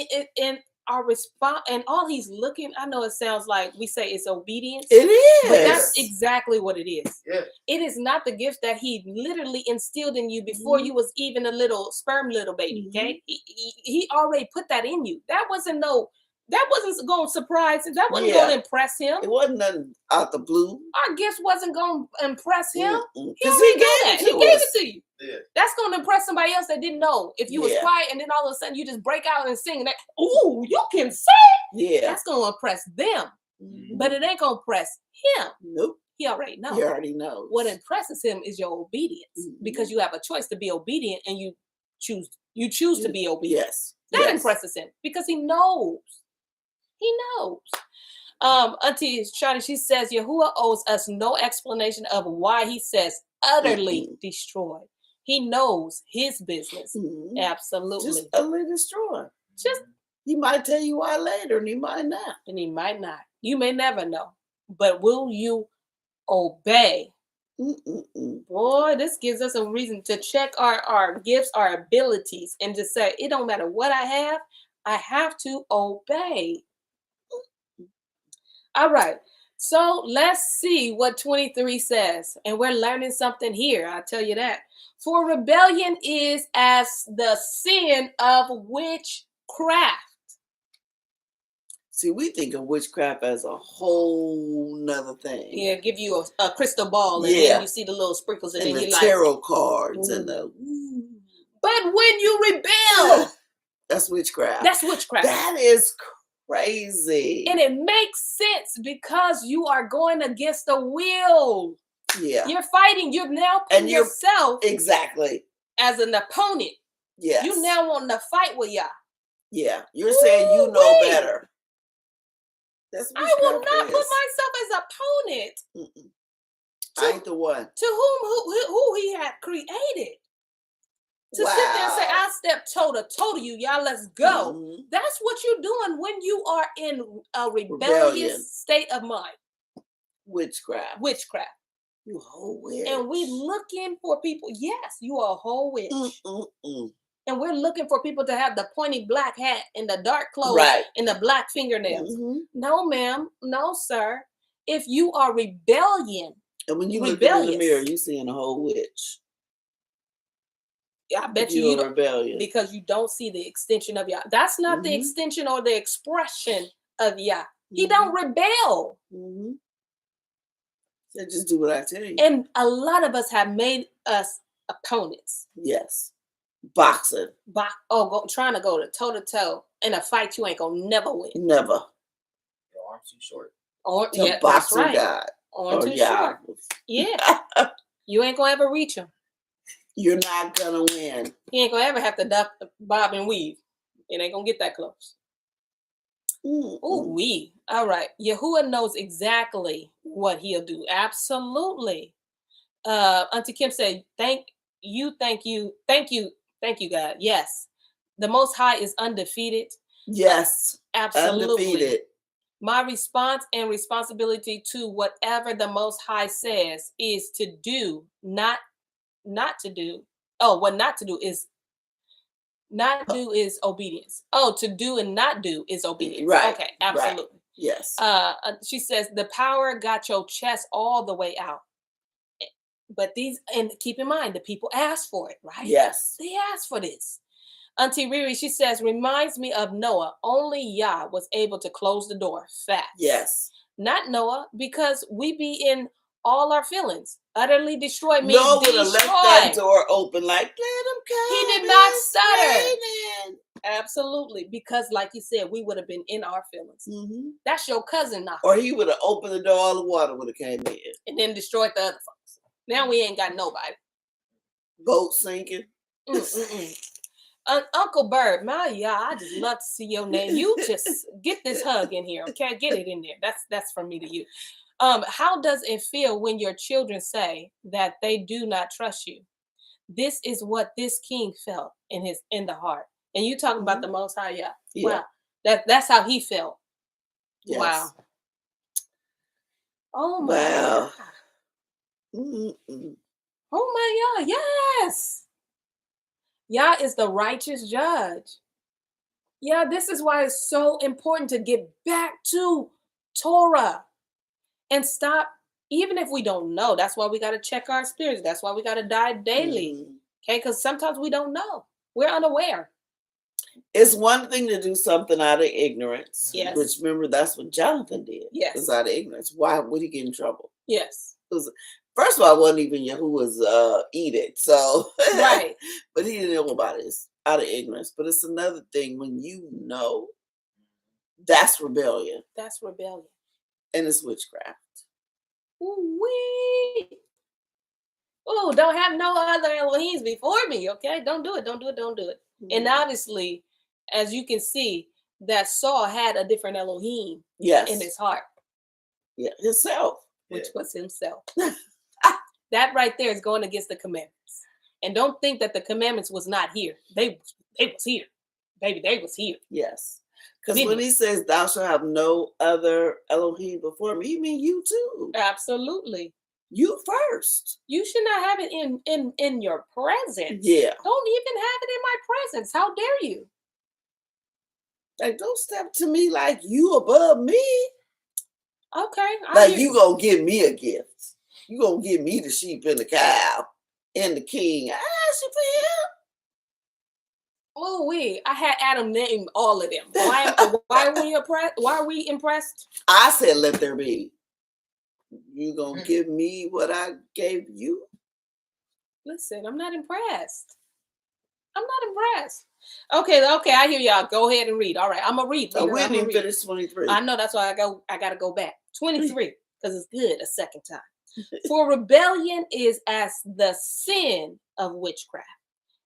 our response, and all he's looking. I know it sounds like we say it's obedience. It is, but that's exactly what it is. Yeah, it is not the gift that he literally instilled in you before you was even a little sperm little baby. Okay, he already put that in you. That wasn't going to surprise him. That wasn't going to impress him. It wasn't nothing out the blue. Our gifts wasn't going to impress him. Because he gave it to you. Yeah. That's going to impress somebody else that didn't know. If you was quiet and then all of a sudden you just break out and sing, that, ooh, you can sing. Yeah. That's going to impress them. But it ain't going to impress him. Nope. He already knows. He already knows. What impresses him is your obedience, because you have a choice to be obedient, and you choose to be obedient. Yes. That impresses him because he knows. He knows. Auntie Shani, she says Yahuwah owes us no explanation of why he says utterly destroy. He knows his business. Absolutely. Just utterly destroy. He might tell you why later, and he might not. And he might not. You may never know. But will you obey? Boy, this gives us a reason to check our gifts, our abilities, and just say, it don't matter what I have to obey. All right. So let's see what 23 says. And we're learning something here. I'll tell you that. For rebellion is as the sin of witchcraft. See, we think of witchcraft as a whole nother thing. Yeah, give you a crystal ball, and then you see the little sprinkles, and then the you tarot cards and the. But when you rebel, that's witchcraft. That's witchcraft. That is crazy, and it makes sense because you are going against the will. Yeah, you're fighting. You're now putting yourself exactly as an opponent. Yes, you now want to fight with Yah. Yeah, you're saying you know better. I will not put myself as opponent. I ain't the one. To who he had created. To sit there and say, I step toe to toe to you, y'all, let's go. That's what you're doing when you are in a rebellious state of mind. Witchcraft. You a whole witch. And we looking for people. Yes, you are a whole witch. And we're looking for people to have the pointy black hat and the dark clothes and the black fingernails. No, ma'am. No, sir. If you are rebellion. And when you look in the mirror, you're seeing a whole witch. I bet you don't, because you don't see the extension of Yah. That's not the extension or the expression of Yah. He don't rebel. So just do what I tell you. And a lot of us have made us opponents. Yes. Boxing. Trying to go toe to toe in a fight you ain't gonna never win. Never. Your arm's too short. That's right. God. Arm too short. Yeah. You ain't gonna ever reach him. You're not gonna win. He ain't gonna ever have to duck, bob, and weave. It ain't gonna get that close. All right. Yahuwah knows exactly what he'll do. Absolutely. Auntie Kim said, thank you, God. Yes. The Most High is undefeated. Yes. Absolutely. Undefeated. My response and responsibility to whatever the Most High says is to do, not to do. What not to do is obedience. To do and not do is obedience. Right. Okay, absolutely. Right. Yes. She says the power got your chest all the way out. But and keep in mind, the people asked for it, right? Yes. They asked for this. Auntie Riri, she says, reminds me of Noah. Only Yah was able to close the door. Facts. Yes. Not Noah, because we be in all our feelings. Utterly destroy means Noah would have left that door open like, let him come. He did not stutter. Absolutely. Because like you said, we would have been in our feelings. That's your cousin knocking. Or he would have opened the door, all the water would have came in. And then destroyed the other folks. Now we ain't got nobody. Boat sinking. Uncle Bird, I just love to see your name. You just get this hug in here, okay? Get it in there. That's from me to you. How does it feel when your children say that they do not trust you? This is what this king felt in the heart. And you talking about the Most High, yeah. Wow. That's how he felt. Yes. Wow. Oh my God. Oh my God, yes. Yah is the righteous judge. Yeah, this is why it's so important to get back to Torah and stop, even if we don't know. That's why we got to check our spirits. That's why we got to die daily. Okay, because sometimes we don't know. We're unaware. It's one thing to do something out of ignorance. Yes. Which, remember, that's what Jonathan did. Yes. It was out of ignorance. Why would he get in trouble? Yes. First of all, it wasn't even Yahuwah's edict. So, right. But he didn't know about it. Out of ignorance. But it's another thing when you know, that's rebellion. That's rebellion. And it's witchcraft. Ooh-wee. Oh, don't have no other Elohims before me, okay? Don't do it, don't do it, don't do it. And obviously, as you can see, that Saul had a different Elohim in his heart. Yeah, himself. Which was himself. That right there is going against the commandments. And don't think that the commandments was not here. They was here. Baby, they was here. Yes. Because when he says, thou shalt have no other Elohim before me, he mean you too. Absolutely. You first. You should not have it in your presence. Yeah. Don't even have it in my presence. How dare you? Like, don't step to me like you above me. Okay. Like you gonna give me a gift. You gonna give me the sheep and the cow and the king. I asked you for him. Oh, I had Adam name all of them. Why are we impressed? Why are we impressed? I said, let there be. You gonna give me what I gave you? Listen, I'm not impressed. I'm not impressed. Okay, I hear y'all. Go ahead and read. All right, I'm gonna read. So we didn't finish 23. I know, that's why I gotta go back. 23, because it's good a second time. For rebellion is as the sin of witchcraft,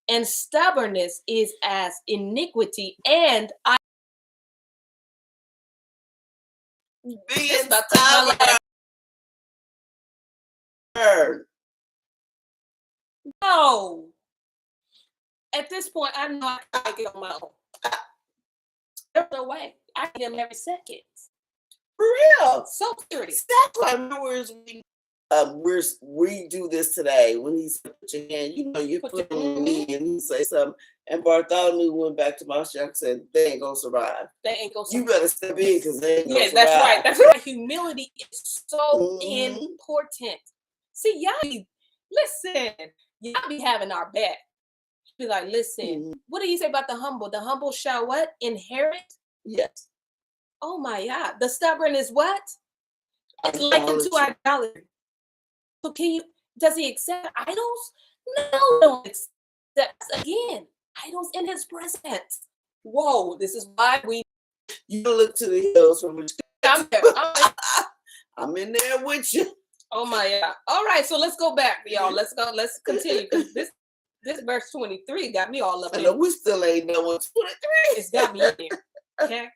and stubbornness is as iniquity and being stubborn. No. At this point, I know I can make it on my own. There's no way. I get them every second. For real. So serious. Exactly. I remember we do this today when he said, put your hand, you put on me, and he say something. And Bartholomew went back to Mashiach and said, they ain't gonna survive. They ain't gonna survive. You better step in because they ain't gonna survive. That's right. That's right. Humility is so important. See, y'all be having our back. Be like, listen, what do you say about the humble? The humble shall what? Inherit? Yes. Oh my God. The stubborn is what? It's likened to idolatry. So does he accept idols? No, don't accept again. Idols in his presence. Whoa, this is why you look to the hills from which I'm there. I'm in there with you. Oh my God. All right, so let's go back, y'all. Let's continue. Because this verse 23 got me all up in. I know we still ain't done with 23. It's got me in there. Okay.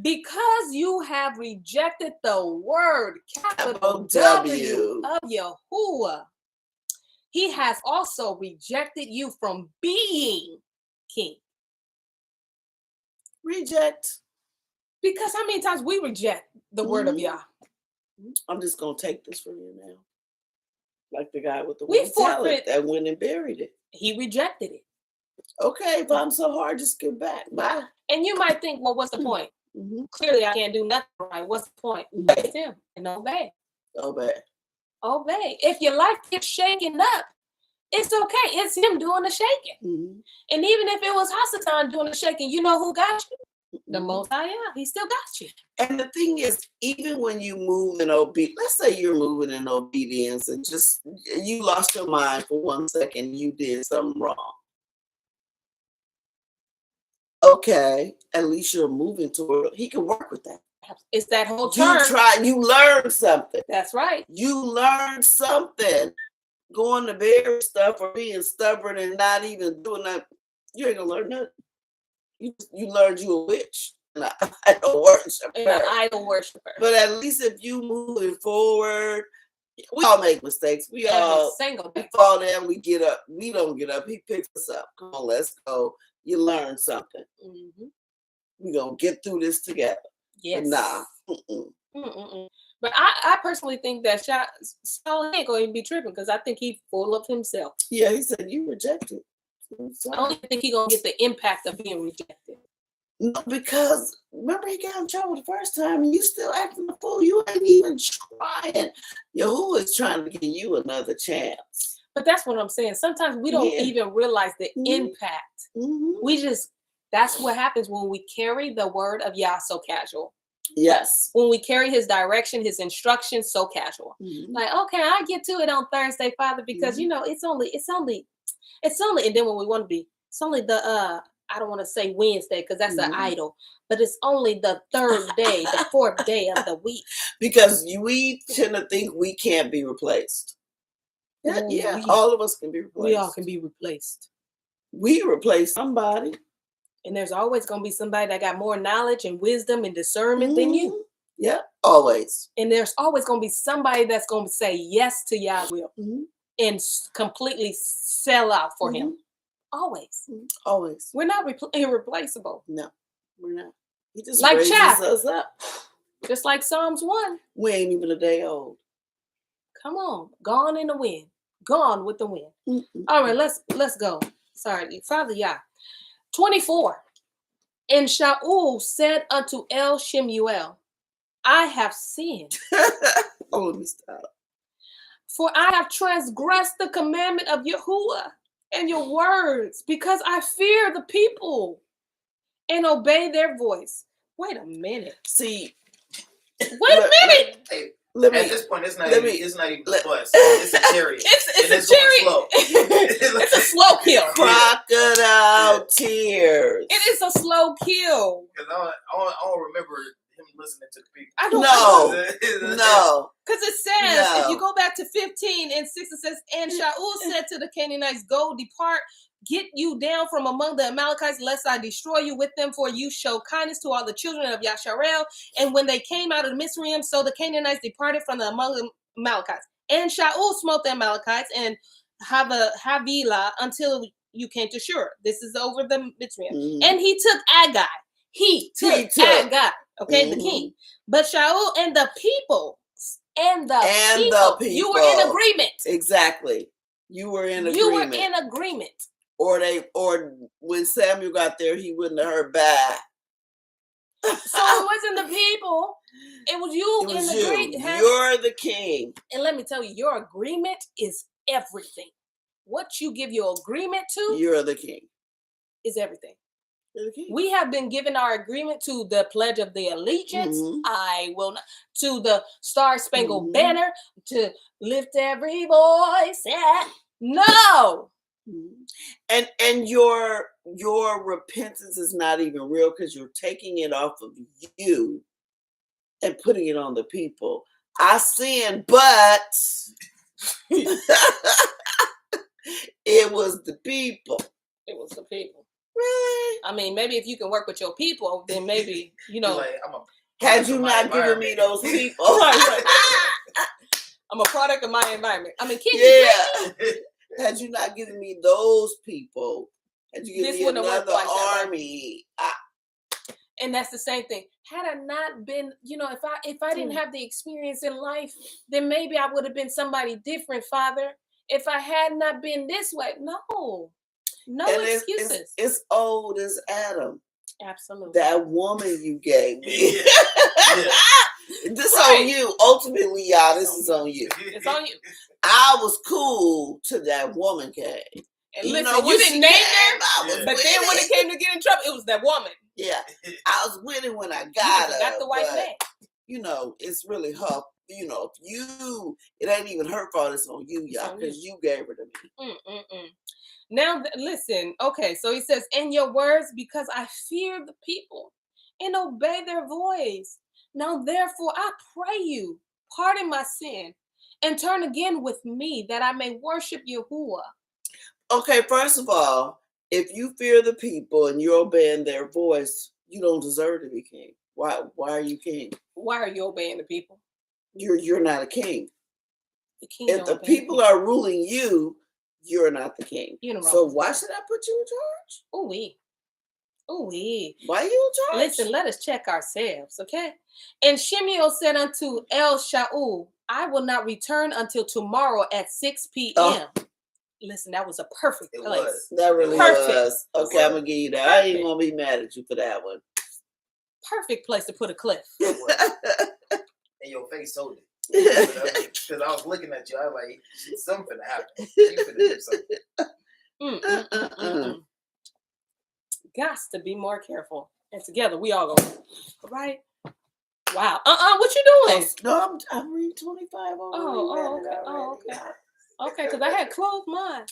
Because you have rejected the word, capital W of Yahuwah, he has also rejected you from being king. Reject. Because how many times we reject the word of Yah? I'm just going to take this from you now. Like the guy with the one talent that went and buried it. He rejected it. Okay, if I'm so hard, just give back. Bye. And you might think, well, what's the point? Clearly, I can't do nothing right. What's the point? Obey him and obey. Obey. If your life gets shaken up, it's okay. It's him doing the shaking. And even if it was Hasatan doing the shaking, you know who got you? The Most High. He still got you. And the thing is, even when you move in obedience, let's say you're moving in obedience and just you lost your mind for 1 second, you did something wrong. Okay, at least you're moving toward. He can work with that. It's that whole term. You learn something. That's right. You learn something. Going to bury stuff or being stubborn and not even doing that, you ain't gonna learn nothing. You learned you a witch. And an idol worshiper. But at least if you moving forward, we all make mistakes. We all fall down, we get up. We don't get up. He picks us up. Come on, let's go. You learn something. Mm-hmm. We're gonna get through this together. Yes. But But I personally think that Saul ain't going to be tripping because I think he's full of himself. Yeah, he said you rejected. I don't think he's going to get the impact of being rejected. No, because remember he got in trouble the first time and you still acting a fool. You ain't even trying. Yahuwah is trying to give you another chance. But that's what I'm saying. Sometimes we don't even realize the impact. Mm-hmm. That's what happens when we carry the word of Yah so casual. Yes. When we carry his direction, his instructions so casual. Mm-hmm. Like, okay, I get to it on Thursday, Father, because it's only, and then when we want to be, it's only the I don't want to say Wednesday because that's an idol, but it's only the third day, the fourth day of the week. Because we tend to think we can't be replaced. Yeah, all of us can be replaced. We all can be replaced. We replace somebody. And there's always going to be somebody that got more knowledge and wisdom and discernment than you. Yeah, always. And there's always going to be somebody that's going to say yes to Yah's will and completely sell out for him. Always. Always. We're not irreplaceable. No, we're not. He just like raises us up. Just like Psalms 1. We ain't even a day old. Come on. Gone in the wind. Gone with the wind. All right, let's go. Sorry, Father Yah. 24. And Shaul said unto Shemu'el, I have sinned. Oh, let me stop. For I have transgressed the commandment of Yahuwah and your words, because I fear the people and obey their voice. Wait a minute. See. Wait a minute. At this point, it's not even a bus. It's a chariot. It's a chariot. Slow. It's a slow kill. Crocodile tears. It is a slow kill. Because I don't remember him listening to the people. I don't know. No. Because it says, if you go back to 15 and 6, it says, and Shaul said to the Canaanites, go, depart, get you down from among the Amalekites, lest I destroy you with them, for you show kindness to all the children of Yasharel. And when they came out of Mizraim, so the Canaanites departed from among the Amalekites. And Shaul smote the Amalekites and Havilah until you came to Shur. This is over the Mizraim. And he took Agag. He took Agag, okay, the king. But Shaul and the people, you were in agreement. Exactly. You were in agreement. You were in agreement. Or when Samuel got there, he wouldn't have heard back. So it wasn't the people. It was you in the agreement. You're the king. And let me tell you, your agreement is everything. What you give your agreement to, you're the king, is everything. We have been given our agreement to the Pledge of the Allegiance. I will not, to the Star Spangled Banner, to lift every voice. No. And your repentance is not even real because you're taking it off of you and putting it on the people. I sinned, but it was the people. It was the people. Really? I mean, maybe if you can work with your people, then maybe, had you not given me those people. Right. I'm a product of my environment. I mean, kids. Had you not given me those people, had you given me another army. And that's the same thing. Had I not been, if I didn't have the experience in life, then maybe I would have been somebody different, Father. If I had not been this way, no excuses. It's old as Adam. Absolutely. That woman you gave me. This on you. Ultimately, y'all, this is on you. It's on you. I was cool till that woman came. And listen, you didn't name her, but then when it came to get in trouble, it was that woman. Yeah. I was with it when I got her. Got the white man. It's really her. It ain't even her fault. It's on you, y'all, because you gave her to me. Now, listen. Okay, so he says, in your words, because I fear the people and obey their voice. Now, therefore, I pray you, pardon my sin and turn again with me that I may worship Yahuwah. Okay, first of all, if you fear the people and you're obeying their voice, you don't deserve to be king. Why are you king? Why are you obeying the people? You're not a king. The king if the people are ruling you, you're not the king. So why should I put you in charge? Ooh-wee. Why are you in charge? Listen, let us check ourselves, okay? And Shemu'el said unto Shaul, I will not return until tomorrow at 6 p.m. Oh. Listen, that was a perfect place. That really was. Okay, I'm going to give you that. Perfect. I ain't going to be mad at you for that one. Perfect place to put a cliff. And your face sold it. Because I was looking at you, I was like, something happened. You finna do something. Gots to be more careful. And together we all go, all right? Wow. What you doing? No, I'm reading 25 over. Okay. Okay, because I had closed mine.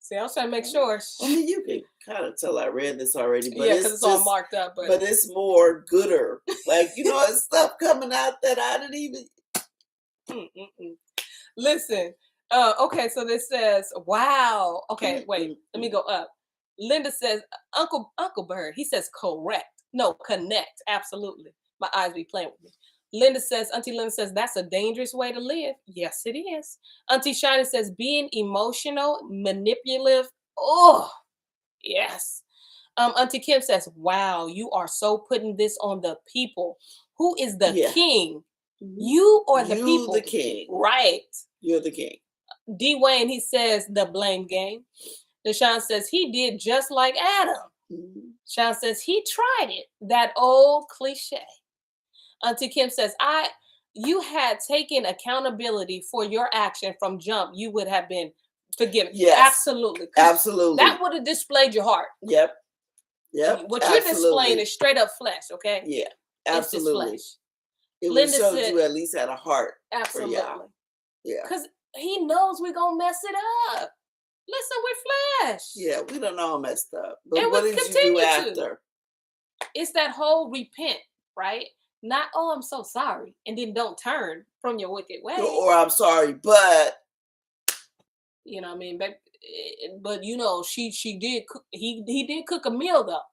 See, I was trying to make sure. I mean, you can kind of tell I read this already. But yeah, because it's all marked up. But it's more gooder. Like, it's stuff coming out that I didn't even... Listen. Okay, so this says, wow. Okay, wait. Let me go up. Linda says, Uncle Bird, he says correct. No, connect. Absolutely. My eyes be playing with me. Auntie Linda says, that's a dangerous way to live. Yes, it is. Auntie Shina says, being emotional, manipulative. Oh, yes. Auntie Kim says, wow, you are so putting this on the people. Who is the king? You or the people? You the king. Right. You're the king. D. Wayne, he says, the blame game. Deshaun says, he did just like Adam. Sean says, he tried it. That old cliche. Auntie Kim says, you had taken accountability for your action from jump, you would have been forgiven. Yes. Absolutely. Absolutely. That would have displayed your heart. Yep. What you're displaying is straight up flesh, okay? Yeah. Absolutely. It's flesh. It would show you at least had a heart. Absolutely. Yeah. Because he knows we're going to mess it up. Listen, we're flesh. Yeah, we don't all messed up. But what did you do after? It's that whole repent, right? Not, oh, I'm so sorry. And then don't turn from your wicked way. Or I'm sorry, but. You know what I mean? But she did cook, he did cook a meal though.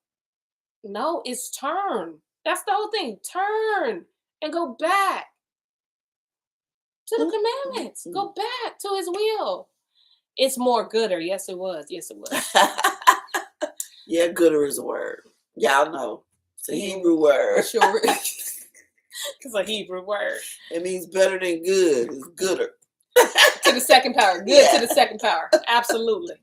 No, it's turn. That's the whole thing. Turn and go back to the commandments. Go back to his will. It's more gooder. Yes, it was. Yes, it was. Yeah, gooder is a word. Y'all know. It's a Hebrew word. Sure. It's a Hebrew word. It means better than good. It's gooder. To the second power. Good to the second power. Absolutely.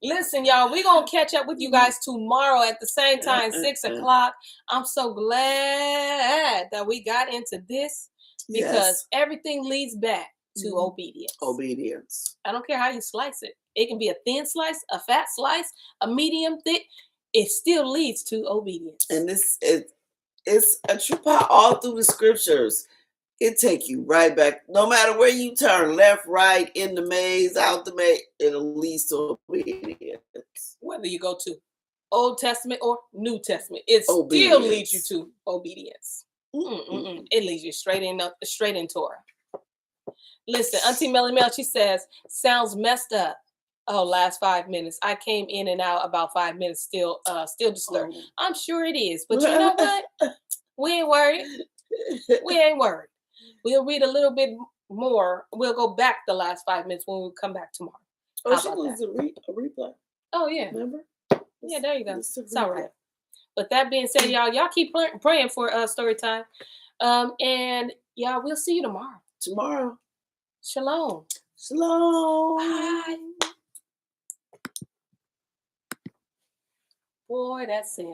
Listen, y'all, we're going to catch up with you guys tomorrow at the same time, 6 o'clock. I'm so glad that we got into this because everything leads back to obedience. Obedience. I don't care how you slice it. It can be a thin slice, a fat slice, a medium thick. It still leads to obedience. And it's a true part all through the scriptures. It take you right back. No matter where you turn, left, right, in the maze, out the maze, it'll lead to obedience. Whether you go to Old Testament or New Testament, it still leads you to obedience. It leads you straight in Torah. Listen, Auntie Melly Mel, she says, sounds messed up. Oh, last 5 minutes. I came in and out about 5 minutes, still disturbed. I'm sure it is. But you know what? We ain't worried. We ain't worried. We'll read a little bit more. We'll go back the last 5 minutes when we come back tomorrow. She was a replay. Oh, yeah. Remember? Yeah, there you go. It's all right. But that being said, y'all keep praying for story time. And y'all, we'll see you tomorrow. Tomorrow. Shalom. Shalom. Bye. Boy, that's it.